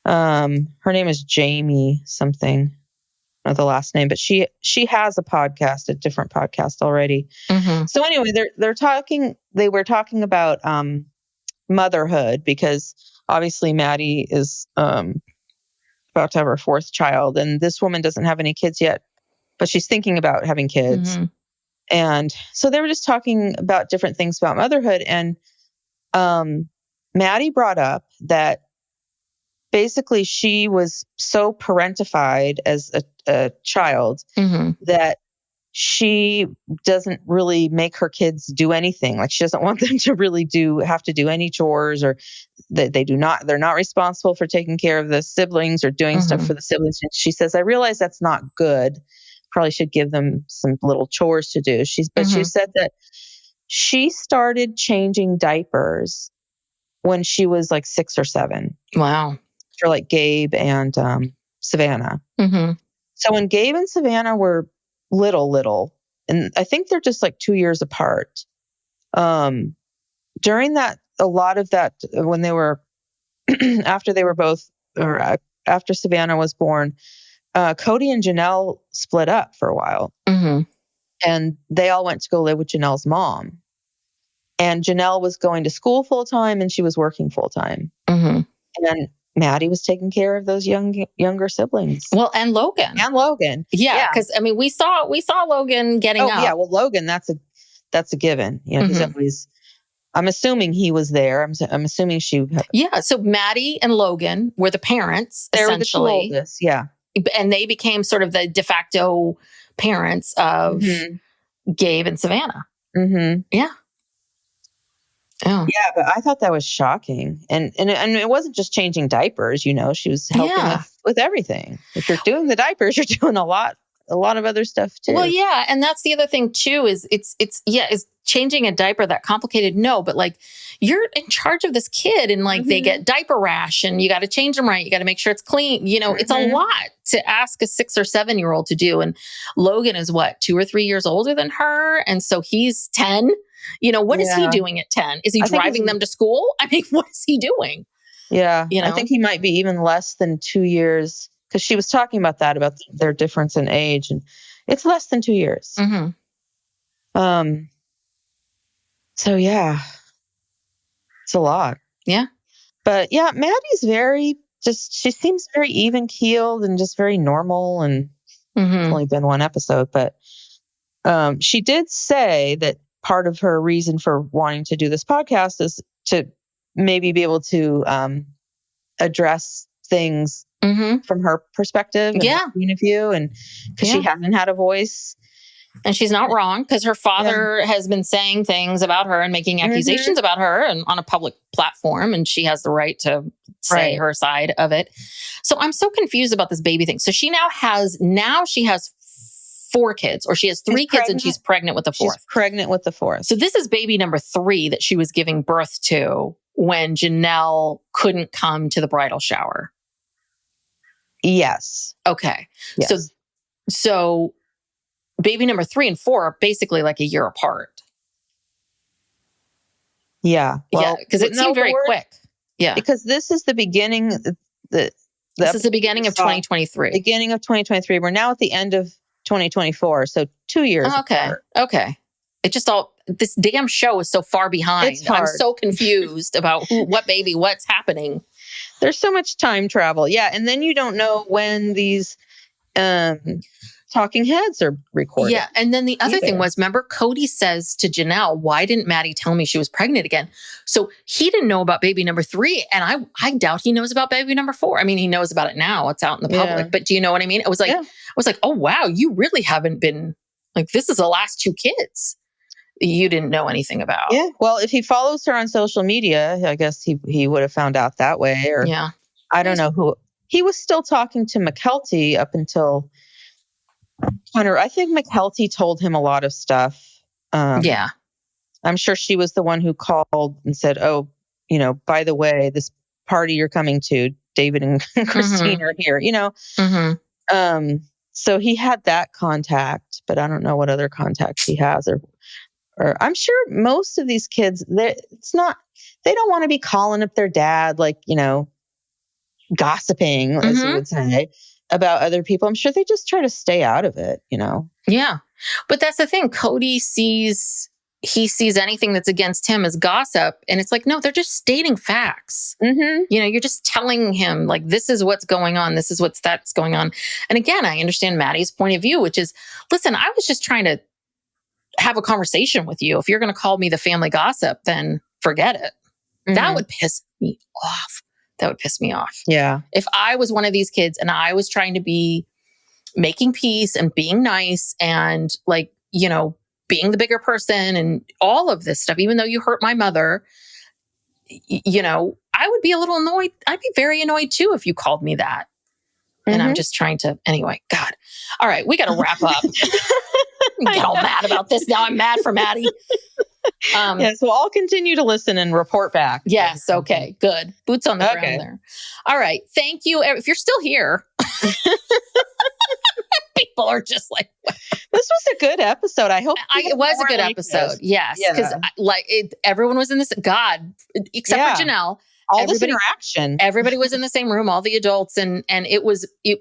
Her name is Jamie something, not the last name, but she has a podcast, a different podcast already. So anyway, they were talking about motherhood, because obviously Maddie is about to have her fourth child, and this woman doesn't have any kids yet, but she's thinking about having kids. And so they were just talking about different things about motherhood. And Maddie brought up that basically she was so parentified as a child that she doesn't really make her kids do anything. Like, she doesn't want them to really have to do any chores, or that they're not responsible for taking care of the siblings or doing stuff for the siblings. And she says, I realize that's not good. Probably should give them some little chores to do. She said that she started changing diapers when she was like 6 or 7. Wow. For like Gabe and Savannah. So when Gabe and Savannah were little, and I think they're just like 2 years apart. During that, a lot of that, when they were, after they were both, or after Savannah was born, Cody and Janelle split up for a while. And they all went to go live with Janelle's mom. And Janelle was going to school full time and she was working full time. Mm-hmm. And Maddie was taking care of those younger siblings. Well, and Logan. Yeah. Because I mean, we saw Logan getting up. Yeah. Well, Logan, that's a given. You know, he's always. I'm assuming he was there. I'm assuming she. Yeah. So Maddie and Logan were the parents, they essentially. Were the two oldest, yeah. And they became sort of the de facto parents of Gabe and Savannah. Mm-hmm. Yeah. Oh. Yeah, but I thought that was shocking. And it wasn't just changing diapers, you know, she was helping with everything. If you're doing the diapers, you're doing a lot of other stuff too. Well, yeah. And that's the other thing too, is is changing a diaper that complicated? No, but like you're in charge of this kid and like they get diaper rash and you got to change them right. You got to make sure it's clean. You know, it's a lot to ask a 6 or 7 year old to do. And Logan is 2 or 3 years older than her. And so he's 10. You know, what is he doing at 10? Is he driving them to school? I mean, what is he doing? Yeah. You know? I think he might be even less than 2 years because she was talking about that, about their difference in age. And it's less than 2 years. Mm-hmm. So yeah, it's a lot. Yeah. But yeah, Maddie's she seems very even keeled and just very normal. And it's only been one episode, but she did say that part of her reason for wanting to do this podcast is to maybe be able to address things from her perspective and her point of view. And because she hasn't had a voice. And she's not wrong because her father has been saying things about her and making accusations about her and on a public platform. And she has the right to say her side of it. So I'm so confused about this baby thing. So she now has 4 kids, or she has 3 kids and she's pregnant with the 4th. She's pregnant with the 4th. So this is baby number 3 that she was giving birth to when Janelle couldn't come to the bridal shower. Yes. Okay. Yes. So baby number 3 and 4 are basically like a year apart. Yeah. Well, because it seemed very quick. Yeah. Because this is the beginning. This is the beginning of 2023. Beginning of 2023. We're now at the end of 2024. So 2 years. Apart. Okay. It just this damn show is so far behind. I'm so confused about what baby, what's happening. There's so much time travel. Yeah. And then you don't know when these talking heads are recorded. Yeah. And then the other thing was, remember, Cody says to Janelle, why didn't Maddie tell me she was pregnant again? So he didn't know about baby number 3. And I doubt he knows about baby number 4. I mean, he knows about it now. It's out in the public. But do you know what I mean? It was like, oh, wow, you really haven't been like, this is the last 2 kids you didn't know anything about. Yeah. Well, if he follows her on social media, I guess he would have found out that way. Or I don't know who. He was still talking to McKelty up until Hunter. I think McKelty told him a lot of stuff. I'm sure she was the one who called and said, oh, you know, by the way, this party you're coming to, David and Christine are here, you know. So he had that contact, but I don't know what other contacts he has. Or I'm sure most of these kids, they don't want to be calling up their dad, like, you know, gossiping, as you would say, about other people. I'm sure they just try to stay out of it, you know? Yeah. But that's the thing. Cody sees anything that's against him as gossip. And it's like, no, they're just stating facts. You know, you're just telling him like, this is what's going on. This is that's going on. And again, I understand Maddie's point of view, which is, listen, I was just trying to have a conversation with you. If you're going to call me the family gossip, then forget it. That would piss me off. That would piss me off. Yeah. If I was one of these kids and I was trying to be making peace and being nice and like, you know, being the bigger person and all of this stuff, even though you hurt my mother, you know, I would be a little annoyed. I'd be very annoyed too if you called me that. And I'm just trying to, anyway, God. All right, we got to wrap up. Get all mad about this. Now I'm mad for Maddie. So I'll continue to listen and report back. Yes. Okay, good. Boots on the ground there. All right. Thank you. If you're still here, people are just like, what? This was a good episode. I hope it was a good episode. Yes. Because everyone was in this, except for Janelle. All this interaction. Everybody was in the same room, all the adults. And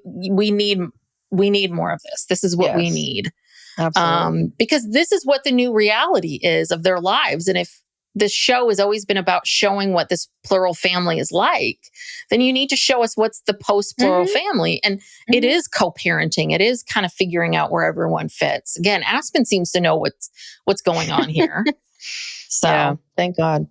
we need more of this. This is what we need. Absolutely. Because this is what the new reality is of their lives. And if this show has always been about showing what this plural family is like, then you need to show us what's the post-plural family. And it is co-parenting. It is kind of figuring out where everyone fits. Again, Aspen seems to know what's going on here. So yeah, thank God.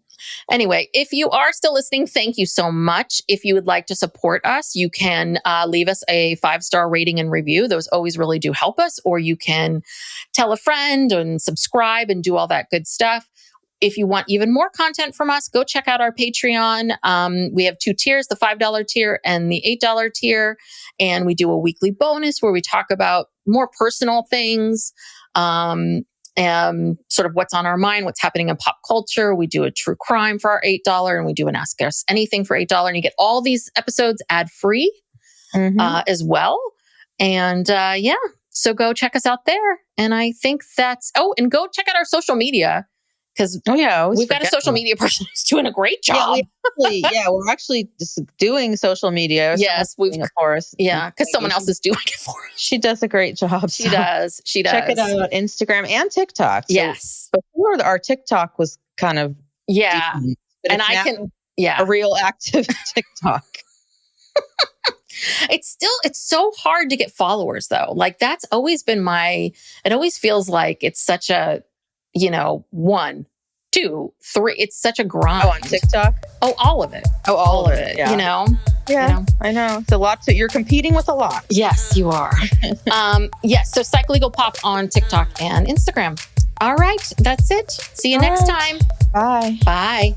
Anyway, if you are still listening, thank you so much. If you would like to support us, you can leave us a 5-star rating and review. Those always really do help us. Or you can tell a friend and subscribe and do all that good stuff. If you want even more content from us, go check out our Patreon. We have 2 tiers, the $5 tier and the $8 tier. And we do a weekly bonus where we talk about more personal things, and sort of what's on our mind, what's happening in pop culture. We do a true crime for our $8 and we do an Ask Us Anything for $8. And you get all these episodes ad-free as well. And so go check us out there. And I think and go check out our social media. Because we've got a social media person who's doing a great job. We're actually just doing social media. Yes, we've of course. Yeah, because someone else is doing it for us. She does a great job. She does. Check it out, Instagram and TikTok. So yes. Before our TikTok was kind of decent, and I can a real active TikTok. It's so hard to get followers though. Like that's always been it always feels like it's such a 1, 2, 3. It's such a grind. Oh, on TikTok? Oh, all of it. Oh, all of it. Yeah. Yeah, I know. It's a lot. You're competing with a lot. Yes, you are. Yes. So Psych Legal Pop on TikTok and Instagram. All right. That's it. See you next time. Bye. Bye.